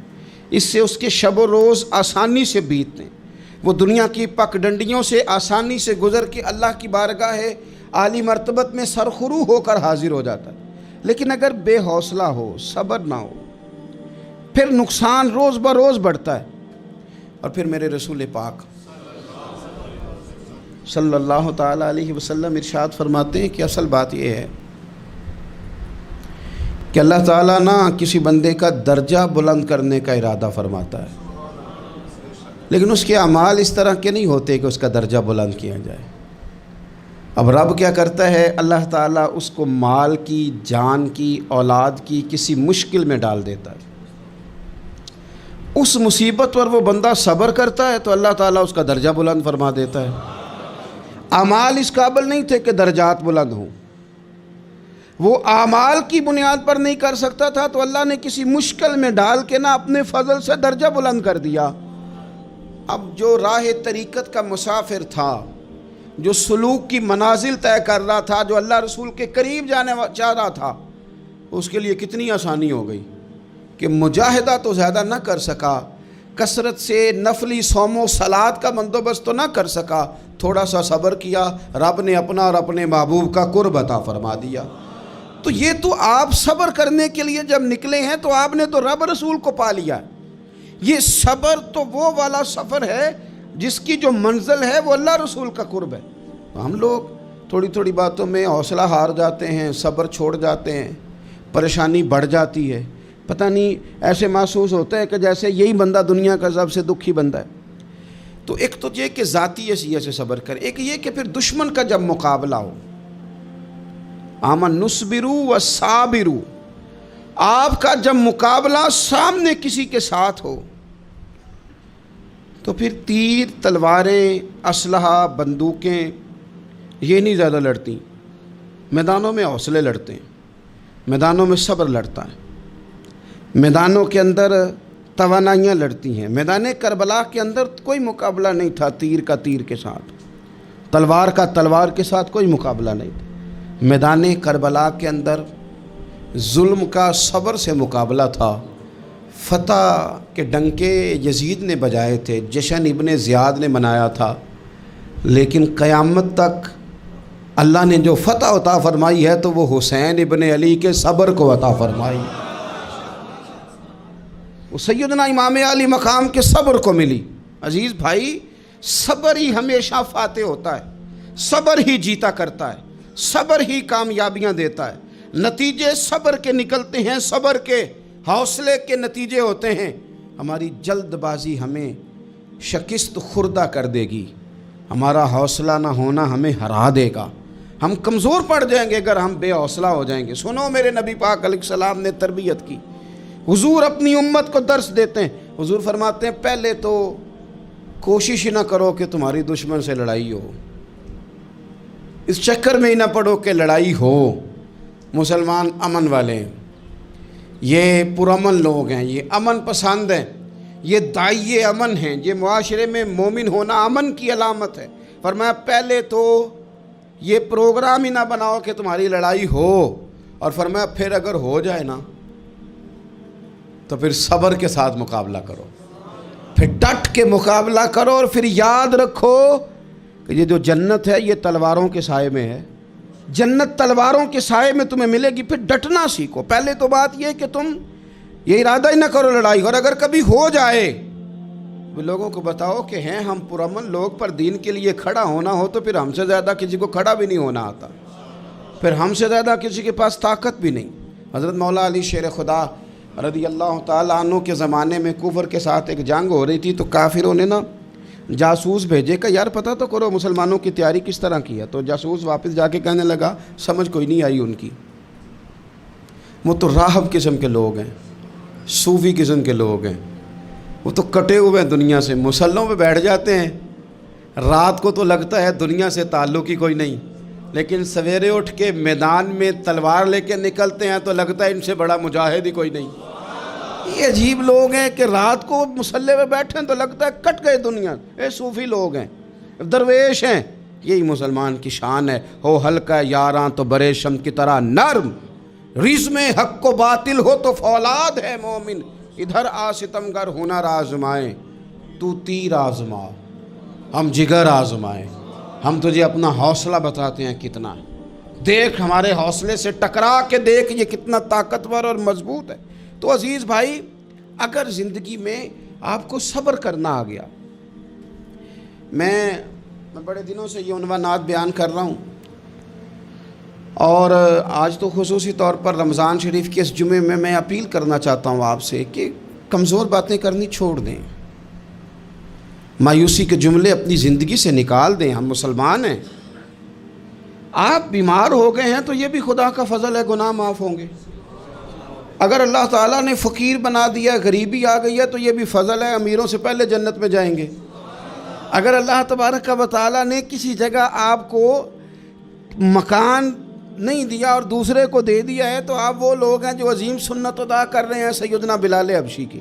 اس سے اس کے شب و روز آسانی سے بیتتے ہیں، وہ دنیا کی پک ڈنڈیوں سے آسانی سے گزر کے اللہ کی بارگاہ عالی مرتبت میں سرخرو ہو کر حاضر ہو جاتا ہے. لیکن اگر بے حوصلہ ہو، صبر نہ ہو، پھر نقصان روز بروز بڑھتا ہے. اور پھر میرے رسول پاک صلی اللہ تعالیٰ علیہ وسلم ارشاد فرماتے ہیں کہ اصل بات یہ ہے کہ اللہ تعالیٰ نہ کسی بندے کا درجہ بلند کرنے کا ارادہ فرماتا ہے، لیکن اس کے اعمال اس طرح کے نہیں ہوتے کہ اس کا درجہ بلند کیا جائے. اب رب کیا کرتا ہے، اللہ تعالیٰ اس کو مال کی، جان کی، اولاد کی کسی مشکل میں ڈال دیتا ہے. اس مصیبت پر وہ بندہ صبر کرتا ہے تو اللہ تعالیٰ اس کا درجہ بلند فرما دیتا ہے. اعمال اس قابل نہیں تھے کہ درجات بلند ہوں، وہ اعمال کی بنیاد پر نہیں کر سکتا تھا تو اللہ نے کسی مشکل میں ڈال کے نہ اپنے فضل سے درجہ بلند کر دیا. اب جو راہ طریقت کا مسافر تھا، جو سلوک کی منازل طے کر رہا تھا، جو اللہ رسول کے قریب جانے چاہ رہا تھا، اس کے لیے کتنی آسانی ہو گئی کہ مجاہدہ تو زیادہ نہ کر سکا، کثرت سے نفلی صوم و صلات کا بندوبست تو نہ کر سکا، تھوڑا سا صبر کیا، رب نے اپنا اور اپنے محبوب کا قرب عطا فرما دیا. تو یہ تو آپ صبر کرنے کے لیے جب نکلے ہیں تو آپ نے تو رب رسول کو پا لیا. یہ صبر تو وہ والا سفر ہے جس کی جو منزل ہے وہ اللہ رسول کا قرب ہے. ہم لوگ تھوڑی تھوڑی باتوں میں حوصلہ ہار جاتے ہیں، صبر چھوڑ جاتے ہیں، پریشانی بڑھ جاتی ہے. پتہ نہیں ایسے محسوس ہوتا ہے کہ جیسے یہی بندہ دنیا کا سب سے دکھی بندہ ہے. تو ایک تو یہ کہ ذاتی حیثیت سے صبر کریں، ایک یہ کہ پھر دشمن کا جب مقابلہ ہو، آمن نصبرو و صابرو، آپ کا جب مقابلہ سامنے کسی کے ساتھ ہو تو پھر تیر، تلواریں، اسلحہ، بندوقیں یہ نہیں زیادہ لڑتی. میدانوں میں حوصلے لڑتے ہیں، میدانوں میں صبر لڑتا ہے، میدانوں کے اندر توانائیاں لڑتی ہیں. میدان کربلا کے اندر کوئی مقابلہ نہیں تھا تیر کا تیر کے ساتھ، تلوار کا تلوار کے ساتھ کوئی مقابلہ نہیں تھا. میدان کربلا کے اندر ظلم کا صبر سے مقابلہ تھا. فتح کے ڈنکے یزید نے بجائے تھے، جشن ابن زیاد نے منایا تھا، لیکن قیامت تک اللہ نے جو فتح عطا فرمائی ہے تو وہ حسین ابن علی کے صبر کو عطا فرمائی، وہ سیدنا امام علی مقام کے صبر کو ملی. عزیز بھائی، صبر ہی ہمیشہ فاتح ہوتا ہے، صبر ہی جیتا کرتا ہے، صبر ہی کامیابیاں دیتا ہے. نتیجے صبر کے نکلتے ہیں، صبر کے، حوصلے کے نتیجے ہوتے ہیں. ہماری جلد بازی ہمیں شکست خوردہ کر دے گی، ہمارا حوصلہ نہ ہونا ہمیں ہرا دے گا، ہم کمزور پڑ جائیں گے اگر ہم بے حوصلہ ہو جائیں گے. سنو، میرے نبی پاک علیہ السلام نے تربیت کی. حضور اپنی امت کو درس دیتے ہیں. حضور فرماتے ہیں پہلے تو کوشش ہی نہ کرو کہ تمہاری دشمن سے لڑائی ہو، اس چکر میں ہی نہ پڑو کہ لڑائی ہو۔ مسلمان امن والے ہیں، یہ پرامن لوگ ہیں، یہ امن پسند ہیں، یہ داعی امن ہیں، یہ معاشرے میں مومن ہونا امن کی علامت ہے۔ فرمایا پہلے تو یہ پروگرام ہی نہ بناؤ کہ تمہاری لڑائی ہو، اور فرمایا پھر اگر ہو جائے نا تو پھر صبر کے ساتھ مقابلہ کرو، پھر ڈٹ کے مقابلہ کرو، اور پھر یاد رکھو کہ یہ جو جنت ہے یہ تلواروں کے سائے میں ہے۔ جنت تلواروں کے سائے میں تمہیں ملے گی، پھر ڈٹنا سیکھو۔ پہلے تو بات یہ کہ تم یہ ارادہ ہی نہ کرو لڑائی، اور اگر کبھی ہو جائے وہ لوگوں کو بتاؤ کہ ہیں ہم پرامن لوگ، پر دین کے لیے کھڑا ہونا ہو تو پھر ہم سے زیادہ کسی کو کھڑا بھی نہیں ہونا آتا، پھر ہم سے زیادہ کسی کے پاس طاقت بھی نہیں۔ حضرت مولا علی شیر خدا رضی اللہ تعالیٰ عنہ کے زمانے میں کفر کے ساتھ ایک جنگ ہو رہی تھی، تو کافروں نے نا جاسوس بھیجے کہ یار پتہ تو کرو مسلمانوں کی تیاری کس طرح کی ہے۔ تو جاسوس واپس جا کے کہنے لگا سمجھ کوئی نہیں آئی ان کی، وہ تو راہب قسم کے لوگ ہیں، صوفی قسم کے لوگ ہیں، وہ تو کٹے ہوئے ہیں دنیا سے، مسلوں پہ بیٹھ جاتے ہیں، رات کو تو لگتا ہے دنیا سے تعلق ہی کوئی نہیں، لیکن سویرے اٹھ کے میدان میں تلوار لے کے نکلتے ہیں تو لگتا ہے ان سے بڑا مجاہد ہی کوئی نہیں۔ یہ عجیب لوگ ہیں کہ رات کو مسلح پہ بیٹھے ہیں تو لگتا ہے کٹ گئے دنیا، یہ صوفی لوگ ہیں، درویش ہیں۔ یہی مسلمان کی شان ہے، ہو ہلکا یاراں تو برے شم کی طرح نرم، رزم حق کو باطل ہو تو فولاد ہے مومن، ادھر آ ستمگر ہنر آزمائیں تو تیر آزما، ہم جگر آزمائیں، ہم تجھے اپنا حوصلہ بتاتے ہیں کتنا، دیکھ ہمارے حوصلے سے ٹکرا کے دیکھ یہ کتنا طاقتور اور مضبوط ہے۔ تو عزیز بھائی، اگر زندگی میں آپ کو صبر کرنا آ گیا، میں بڑے دنوں سے یہ عنوانات بیان کر رہا ہوں، اور آج تو خصوصی طور پر رمضان شریف کے اس جمعے میں میں اپیل کرنا چاہتا ہوں آپ سے کہ کمزور باتیں کرنی چھوڑ دیں، مایوسی کے جملے اپنی زندگی سے نکال دیں۔ ہم مسلمان ہیں، آپ بیمار ہو گئے ہیں تو یہ بھی خدا کا فضل ہے، گناہ معاف ہوں گے۔ اگر اللہ تعالیٰ نے فقیر بنا دیا، غریبی آ گئی ہے تو یہ بھی فضل ہے، امیروں سے پہلے جنت میں جائیں گے۔ اگر اللہ تبارک و تعالیٰ نے کسی جگہ آپ کو مکان نہیں دیا اور دوسرے کو دے دیا ہے تو آپ وہ لوگ ہیں جو عظیم سنت ادا کر رہے ہیں سیدنا بلال حبشی کی۔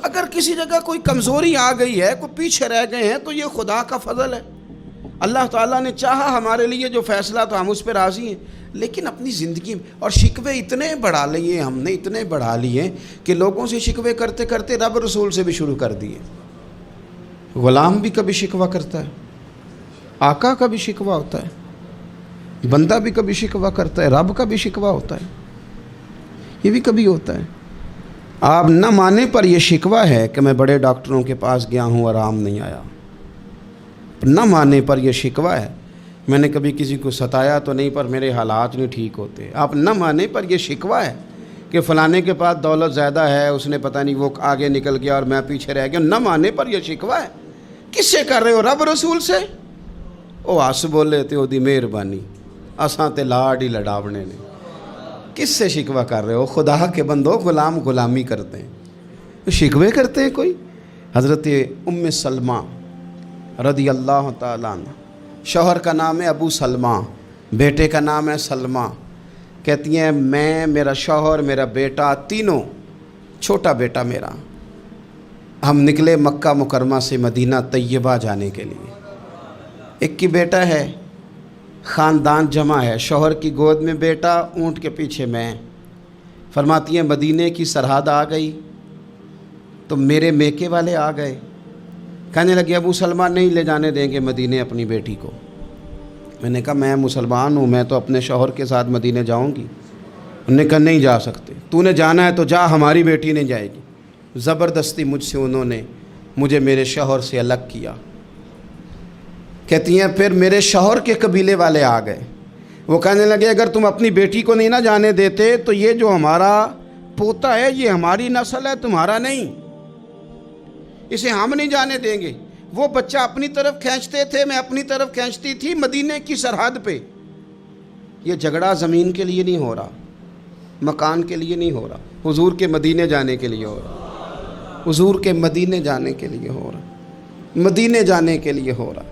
اگر کسی جگہ کوئی کمزوری آ گئی ہے، کوئی پیچھے رہ گئے ہیں تو یہ خدا کا فضل ہے۔ اللہ تعالیٰ نے چاہا ہمارے لیے جو فیصلہ تو ہم اس پہ راضی ہیں، لیکن اپنی زندگی میں اور شکوے اتنے بڑھا لیے، ہم نے اتنے بڑھا لیے کہ لوگوں سے شکوے کرتے کرتے رب رسول سے بھی شروع کر دیے۔ غلام بھی کبھی شکوہ کرتا ہے، آقا کا بھی شکوہ ہوتا ہے، بندہ بھی کبھی شکوہ کرتا ہے، رب کا بھی شکوہ ہوتا ہے، یہ بھی کبھی ہوتا ہے۔ آپ نہ مانے پر یہ شکوہ ہے کہ میں بڑے ڈاکٹروں کے پاس گیا ہوں آرام نہیں آیا، نہ مانے پر یہ شکوہ ہے میں نے کبھی کسی کو ستایا تو نہیں پر میرے حالات نہیں ٹھیک ہوتے۔ آپ نہ مانے پر یہ شکوہ ہے کہ فلانے کے پاس دولت زیادہ ہے، اس نے پتہ نہیں وہ آگے نکل گیا اور میں پیچھے رہ گیا، نہ مانے پر یہ شکوہ ہے۔ کس سے کر رہے ہو؟ رب رسول سے؟ او آس بولے تے او دی مہربانی، اساں تے لاڈ ہی لڑاونے نے۔ کس سے شکوہ کر رہے ہو؟ خدا کے بندو، غلام غلامی کرتے ہیں، شکوے کرتے ہیں کوئی؟ حضرت ام سلمہ رضی اللہ تعالیٰ عنہ، شوہر کا نام ہے ابو سلمہ، بیٹے کا نام ہے سلمہ، کہتی ہیں میں، میرا شوہر، میرا بیٹا، تینوں، چھوٹا بیٹا میرا، ہم نکلے مکہ مکرمہ سے مدینہ طیبہ جانے کے لیے۔ ایک کی بیٹا ہے، خاندان جمع ہے، شوہر کی گود میں بیٹا، اونٹ کے پیچھے میں۔ فرماتی ہیں مدینے کی سرحد آ گئی تو میرے میکے والے آ گئے، کہنے لگے ابو سلمہ نہیں لے جانے دیں گے مدینے اپنی بیٹی کو۔ میں نے کہا میں مسلمان ہوں، میں تو اپنے شوہر کے ساتھ مدینے جاؤں گی۔ انہوں نے کہا نہیں جا سکتے، تو نے جانا ہے تو جا، ہماری بیٹی نہیں جائے گی۔ زبردستی مجھ سے انہوں نے مجھے میرے شوہر سے الگ کیا۔ کہتی ہیں پھر میرے شوہر کے قبیلے والے آ گئے، وہ کہنے لگے اگر تم اپنی بیٹی کو نہیں نہ جانے دیتے تو یہ جو ہمارا پوتا ہے یہ ہماری نسل ہے، تمہارا نہیں، اسے ہم نہیں جانے دیں گے۔ وہ بچہ اپنی طرف کھینچتے تھے، میں اپنی طرف کھینچتی تھی، مدینے کی سرحد پہ۔ یہ جھگڑا زمین کے لیے نہیں ہو رہا، مکان کے لیے نہیں ہو رہا، حضور کے مدینے جانے کے لیے ہو رہا، حضور کے مدینے جانے کے لیے ہو رہا، مدینے جانے کے لیے ہو رہا۔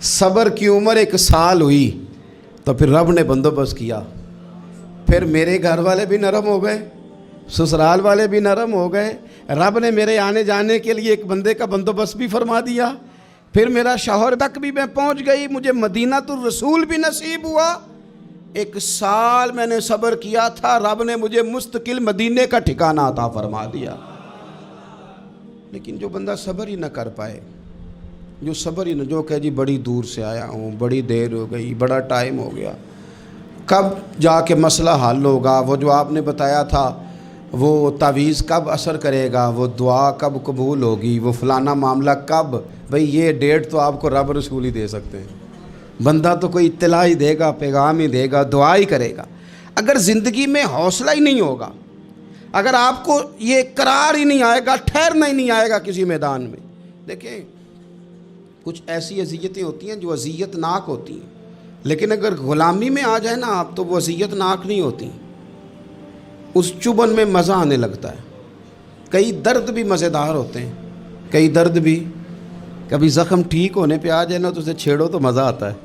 صبر کی عمر 1 سال ہوئی تو پھر رب نے بندوبست کیا، پھر میرے گھر والے بھی نرم ہو گئے، سسرال والے بھی نرم ہو گئے، رب نے میرے آنے جانے کے لیے ایک بندے کا بندوبست بھی فرما دیا، پھر میرا شوہر تک بھی میں پہنچ گئی، مجھے مدینہ الرسول بھی نصیب ہوا۔ 1 سال میں نے صبر کیا تھا، رب نے مجھے مستقل مدینے کا ٹھکانہ عطا فرما دیا۔ لیکن جو بندہ صبر ہی نہ کر پائے، جو صبر ہی نہ، جو کہ جی بڑی دور سے آیا ہوں، بڑی دیر ہو گئی، بڑا ٹائم ہو گیا، کب جا کے مسئلہ حل ہوگا، وہ جو آپ نے بتایا تھا وہ تعویذ کب اثر کرے گا، وہ دعا کب قبول ہوگی، وہ فلانا معاملہ کب، بھئی یہ ڈیٹ تو آپ کو رب رسول ہی دے سکتے ہیں، بندہ تو کوئی اطلاع ہی دے گا، پیغام ہی دے گا، دعا ہی کرے گا۔ اگر زندگی میں حوصلہ ہی نہیں ہوگا، اگر آپ کو یہ قرار ہی نہیں آئے گا، ٹھہرنا ہی نہیں آئے گا کسی میدان میں، دیکھیں کچھ ایسی اذیتیں ہوتی ہیں جو اذیت ناک ہوتی ہیں، لیکن اگر غلامی میں آ جائے نا آپ تو وہ اذیت ناک نہیں ہوتی، اس چبھن میں مزہ آنے لگتا ہے۔ کئی درد بھی مزیدار ہوتے ہیں، کئی درد بھی، کبھی زخم ٹھیک ہونے پہ آ جائے نا تو اسے چھیڑو تو مزہ آتا ہے،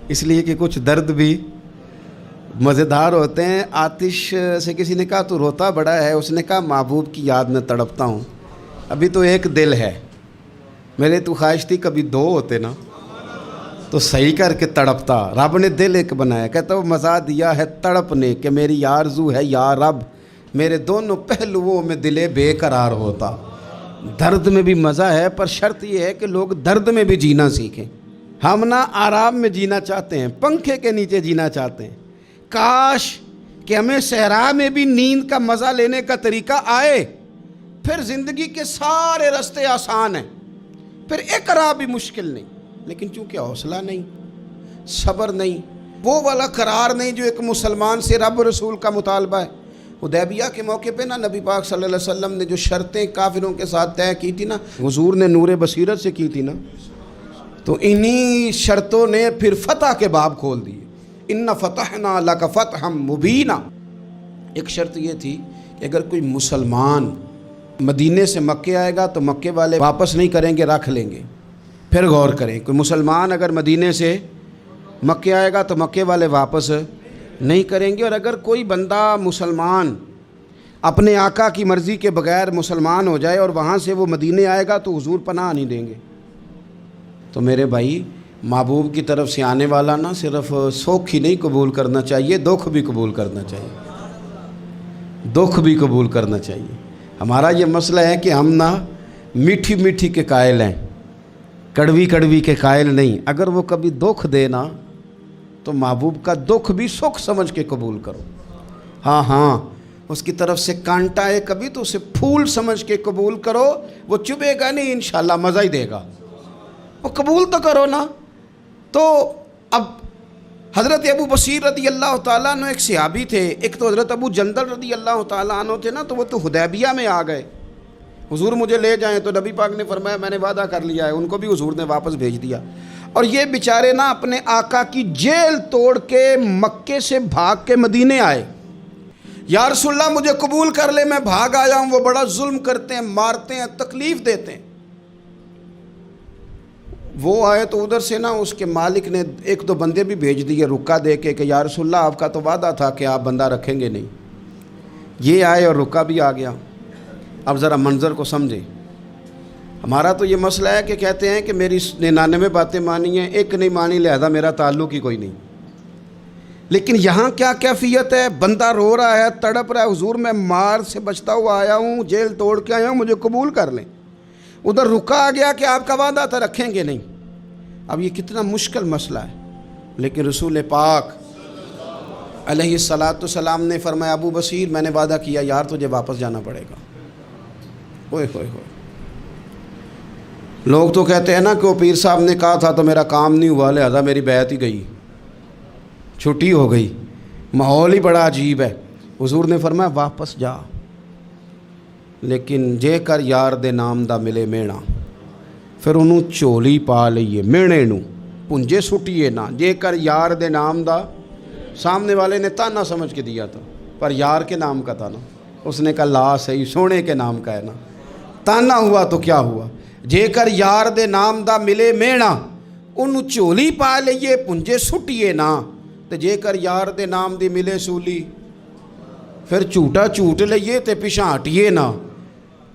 اس لیے کہ کچھ درد بھی مزیدار ہوتے ہیں۔ آتش سے کسی نے کہا تو روتا بڑا ہے، اس نے کہا محبوب کی یاد میں تڑپتا ہوں، ابھی تو ایک دل ہے، میرے تو خواہش تھی کبھی 2 ہوتے نا تو صحیح کر کے تڑپتا، رب نے دل ایک بنایا، کہتا وہ مزہ دیا ہے تڑپ نے کہ میری آرزو ہے یا رب میرے دونوں پہلوؤں میں دل بے قرار ہوتا۔ درد میں بھی مزہ ہے، پر شرط یہ ہے کہ لوگ درد میں بھی جینا سیکھیں۔ ہم نہ آرام میں جینا چاہتے ہیں، پنکھے کے نیچے جینا چاہتے ہیں، کاش کہ ہمیں صحرا میں بھی نیند کا مزہ لینے کا طریقہ آئے، پھر زندگی کے سارے راستے آسان ہیں، پھر اقرا بھی مشکل نہیں۔ لیکن چونکہ حوصلہ نہیں، صبر نہیں، وہ والا قرار نہیں جو ایک مسلمان سے رب رسول کا مطالبہ ہے۔ حدیبیہ کے موقع پہ نا نبی پاک صلی اللہ علیہ وسلم نے جو شرطیں کافروں کے ساتھ طے کی تھی نا، حضور نے نور بصیرت سے کی تھی نا، تو انہی شرطوں نے پھر فتح کے باب کھول دیے۔ ان فتحنا لک فتحا مبینا۔ ایک شرط یہ تھی کہ اگر کوئی مسلمان مدینے سے مکے آئے گا تو مکے والے واپس نہیں کریں گے، رکھ لیں گے۔ پھر غور کریں، کوئی مسلمان اگر مدینے سے مکے آئے گا تو مکے والے واپس نہیں کریں گے، اور اگر کوئی بندہ مسلمان اپنے آقا کی مرضی کے بغیر مسلمان ہو جائے اور وہاں سے وہ مدینے آئے گا تو حضور پناہ نہیں دیں گے۔ تو میرے بھائی، محبوب کی طرف سے آنے والا نہ صرف سوکھ ہی نہیں قبول کرنا چاہیے، دکھ بھی قبول کرنا چاہیے، دکھ بھی قبول کرنا چاہیے۔ ہمارا یہ مسئلہ ہے کہ ہم نہ میٹھی میٹھی کے قائل ہیں، کڑوی کڑوی کے قائل نہیں۔ اگر وہ کبھی دکھ دے نا تو محبوب کا دکھ بھی سکھ سمجھ کے قبول کرو۔ ہاں اس کی طرف سے کانٹا ہے کبھی تو اسے پھول سمجھ کے قبول کرو، وہ چبھے گا نہیں، انشاءاللہ مزہ ہی دے گا، وہ قبول تو کرو نا۔ تو اب حضرت ابو بصیر رضی اللہ تعالیٰ عنہ ایک صحابی تھے، ایک تو حضرت ابو جندل رضی اللہ تعالیٰ عنہ تھے نا، تو وہ تو حدیبیہ میں آ گئے، حضور مجھے لے جائیں، تو نبی پاک نے فرمایا میں نے وعدہ کر لیا ہے، ان کو بھی حضور نے واپس بھیج دیا۔ اور یہ بیچارے نا اپنے آقا کی جیل توڑ کے مکے سے بھاگ کے مدینے آئے، یا رسول اللہ مجھے قبول کر لے، میں بھاگ آیا ہوں، وہ بڑا ظلم کرتے ہیں، مارتے ہیں، تکلیف دیتے ہیں۔ وہ آئے تو ادھر سے نا اس کے مالک نے 1-2 بندے بھی بھیج دیے رکا دے کے کہ یا رسول اللہ آپ کا تو وعدہ تھا کہ آپ بندہ رکھیں گے نہیں۔ یہ آئے اور رکا بھی آ گیا۔ اب ذرا منظر کو سمجھیں۔ ہمارا تو یہ مسئلہ ہے کہ کہتے ہیں کہ میری 99 باتیں مانی ہیں، ایک نہیں مانی، لہذا میرا تعلق ہی کوئی نہیں۔ لیکن یہاں کیا کیفیت ہے؟ بندہ رو رہا ہے، تڑپ رہا ہے، حضور میں مار سے بچتا ہوا آیا ہوں، جیل توڑ کے آیا ہوں، مجھے قبول کر لیں۔ ادھر رکا آ گیا کہ آپ کا وعدہ تھا رکھیں گے نہیں۔ اب یہ کتنا مشکل مسئلہ ہے، لیکن رسول پاک علیہ السلام نے فرمایا ابو بصیر میں نے وعدہ کیا یار تجھے واپس جانا پڑے گا۔ ہوئے ہوئے ہوئے، لوگ تو کہتے ہیں نا کہ وہ پیر صاحب نے کہا تھا تو میرا کام نہیں ہوا، لہذا میری بیعت ہی گئی، چھٹی ہو گئی، ماحول ہی بڑا عجیب ہے۔ حضور نے فرمایا واپس جا، لیکن جے کر یار دے نام دا ملے مینا، پھر انہوں چولی پا لئیے مینے نو پنجے سٹیے نا، جے کر یار دے نام دا، سامنے والے نے تانا سمجھ کے دیا تھا پر یار کے نام کا تھا نا، اس نے کہا لا صحیح سونے کے نام کا ہے نا، تانا ہوا تو کیا ہوا، جے کر یار دے نام دا ملے مینا، ਉਹਨੂੰ ਝੋਲੀ ਪਾ ਲਈਏ ਪੁੰਜੇ ਸੁੱਟੀਏ ਨਾ, ਤੇ ਜੇਕਰ ਯਾਰ ਦੇ ਨਾਮ ਦੀ ਮਿਲੇ ਸੂਲੀ ਫਿਰ ਝੂਟਾ ਝੂਟ ਲਈਏ ਤੇ ਪਿਛਾਂ ਹਟੀਏ ਨਾ,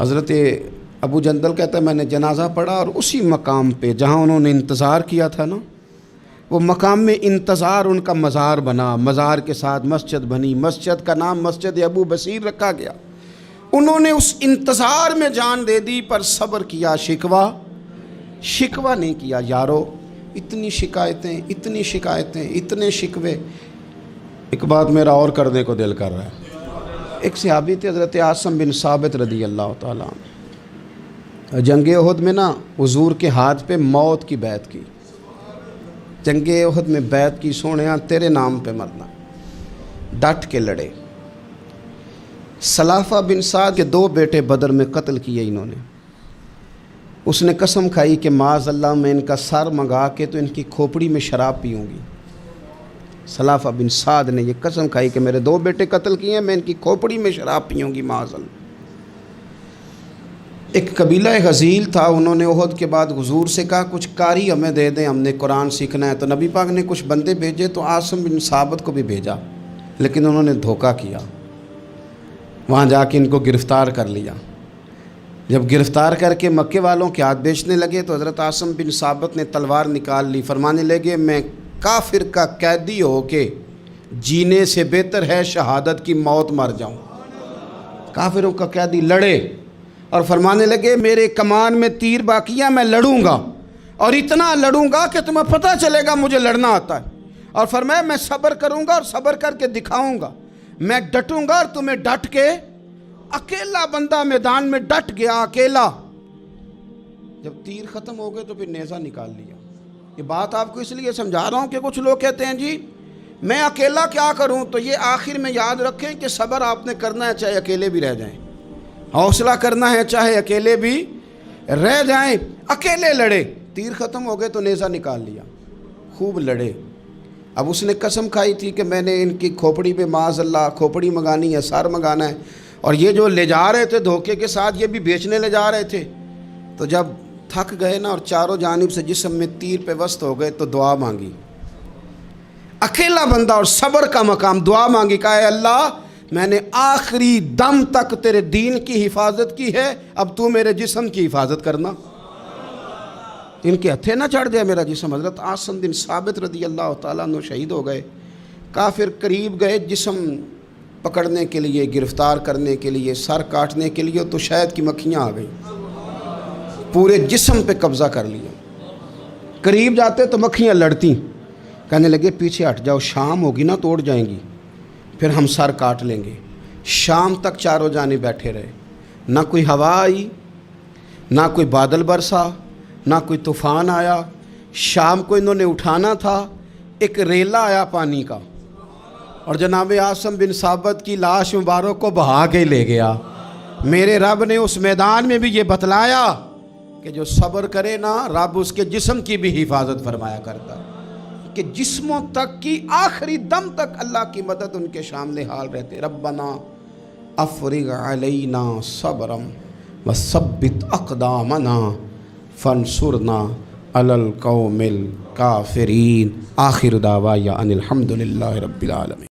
حضرت ابو جندل کہتا ہے میں نے جنازہ پڑھا اور اسی مقام پہ جہاں انہوں نے انتظار کیا تھا نا، وہ مقام میں انتظار ان کا مزار بنا، مزار کے ساتھ مسجد بنی، مسجد کا نام مسجد ابو بصیر رکھا گیا۔ انہوں نے اس انتظار میں جان دے دی پر صبر کیا، شکوہ نہیں کیا۔ یارو اتنی شکایتیں، اتنے شکوے۔ ایک بات میرا اور کرنے کو دل کر رہا ہے۔ ایک صحابی تھے حضرت عاصم بن ثابت رضی اللہ تعالیٰ عنہ، جنگ احد میں نا حضور کے ہاتھ پہ موت کی بیعت کی، جنگ احد میں بیعت کی، سونیا تیرے نام پہ مرنا، ڈٹ کے لڑے۔ سلافہ بن سعد کے 2 بیٹے بدر میں قتل کیے انہوں نے۔ اس نے قسم کھائی کہ معاذ اللہ میں ان کا سر منگا کے تو ان کی کھوپڑی میں شراب پیوں گی۔ سلافہ بن سعد نے یہ قسم کھائی کہ میرے 2 بیٹے قتل کیے ہیں، میں ان کی کھوپڑی میں شراب پیوں گی معاذ اللہ۔ ایک قبیلہ غزیل تھا، انہوں نے احد کے بعد حضور سے کہا کچھ قاری ہمیں دے دیں، ہم نے قرآن سیکھنا ہے۔ تو نبی پاک نے کچھ بندے بھیجے تو عاصم بن ثابت کو بھی بھیجا، لیکن انہوں نے دھوکہ کیا، وہاں جا کے ان کو گرفتار کر لیا۔ جب گرفتار کر کے مکے والوں کے ہاتھ بیچنے لگے تو حضرت عاصم بن ثابت نے تلوار نکال لی، فرمانے لگے میں کافر کا قیدی ہو کے جینے سے بہتر ہے شہادت کی موت مر جاؤں۔ کافروں کا قیدی لڑے اور فرمانے لگے میرے کمان میں تیر باقی ہے، میں لڑوں گا اور اتنا لڑوں گا کہ تمہیں پتہ چلے گا مجھے لڑنا آتا ہے۔ اور فرمایا میں صبر کروں گا اور صبر کر کے دکھاؤں گا، میں ڈٹوں گا اور تمہیں ڈٹ کے۔ اکیلا بندہ میدان میں ڈٹ گیا، اکیلا۔ جب تیر ختم ہو گئے تو پھر نیزہ نکال لیا۔ یہ بات آپ کو اس لیے سمجھا رہا ہوں کہ کچھ لوگ کہتے ہیں جی میں اکیلا کیا کروں، تو یہ آخر میں یاد رکھیں کہ صبر آپ نے کرنا ہے چاہے اکیلے بھی رہ جائیں، حوصلہ کرنا ہے چاہے اکیلے بھی رہ جائیں۔ اکیلے لڑے، تیر ختم ہو گئے تو نیزہ نکال لیا، خوب لڑے۔ اب اس نے قسم کھائی تھی کہ میں نے ان کی کھوپڑی پہ معاذ اللہ کھوپڑی منگانی ہے، سار منگانا ہے، اور یہ جو لے جا رہے تھے دھوکے کے ساتھ یہ بھی بیچنے لے جا رہے تھے۔ تو جب تھک گئے نا اور چاروں جانب سے جسم میں تیر پہ وسط ہو گئے تو دعا مانگی، اکیلا بندہ اور صبر کا مقام، دعا مانگی، کہا اے اللہ میں نے آخری دم تک تیرے دین کی حفاظت کی ہے، اب تو میرے جسم کی حفاظت کرنا، ان کے ہتھے نہ چڑھ جائے میرا جسم۔ حضرت عاصم بن ثابت رضی اللہ تعالیٰ عنہ شہید ہو گئے۔ کافر قریب گئے جسم پکڑنے کے لیے، گرفتار کرنے کے لیے، سر کاٹنے کے لیے، تو شہد کی مکھیاں آ گئیں، پورے جسم پہ قبضہ کر لیا۔ قریب جاتے تو مکھیاں لڑتی، کہنے لگے پیچھے ہٹ جاؤ، شام ہوگی نا توڑ جائیں گی، پھر ہم سر کاٹ لیں گے۔ شام تک چاروں جانب بیٹھے رہے، نہ کوئی ہوا آئی، نہ کوئی بادل برسا، نہ کوئی طوفان آیا۔ شام کو انہوں نے اٹھانا تھا، ایک ریلا آیا پانی کا اور جناب عاصم بن ثابت کی لاش مبارک کو بہا کے لے گیا۔ میرے رب نے اس میدان میں بھی یہ بتلایا کہ جو صبر کرے نا رب اس کے جسم کی بھی حفاظت فرمایا کرتا ہے، کہ جسموں تک کی آخری دم تک اللہ کی مدد ان کے شامل حال رہتے۔ ربنا افرغ علینا صبرا وثبت اقدامنا فانصرنا علی القوم الکافرین۔ آخر دعوایا ان الحمد للہ رب العالمین۔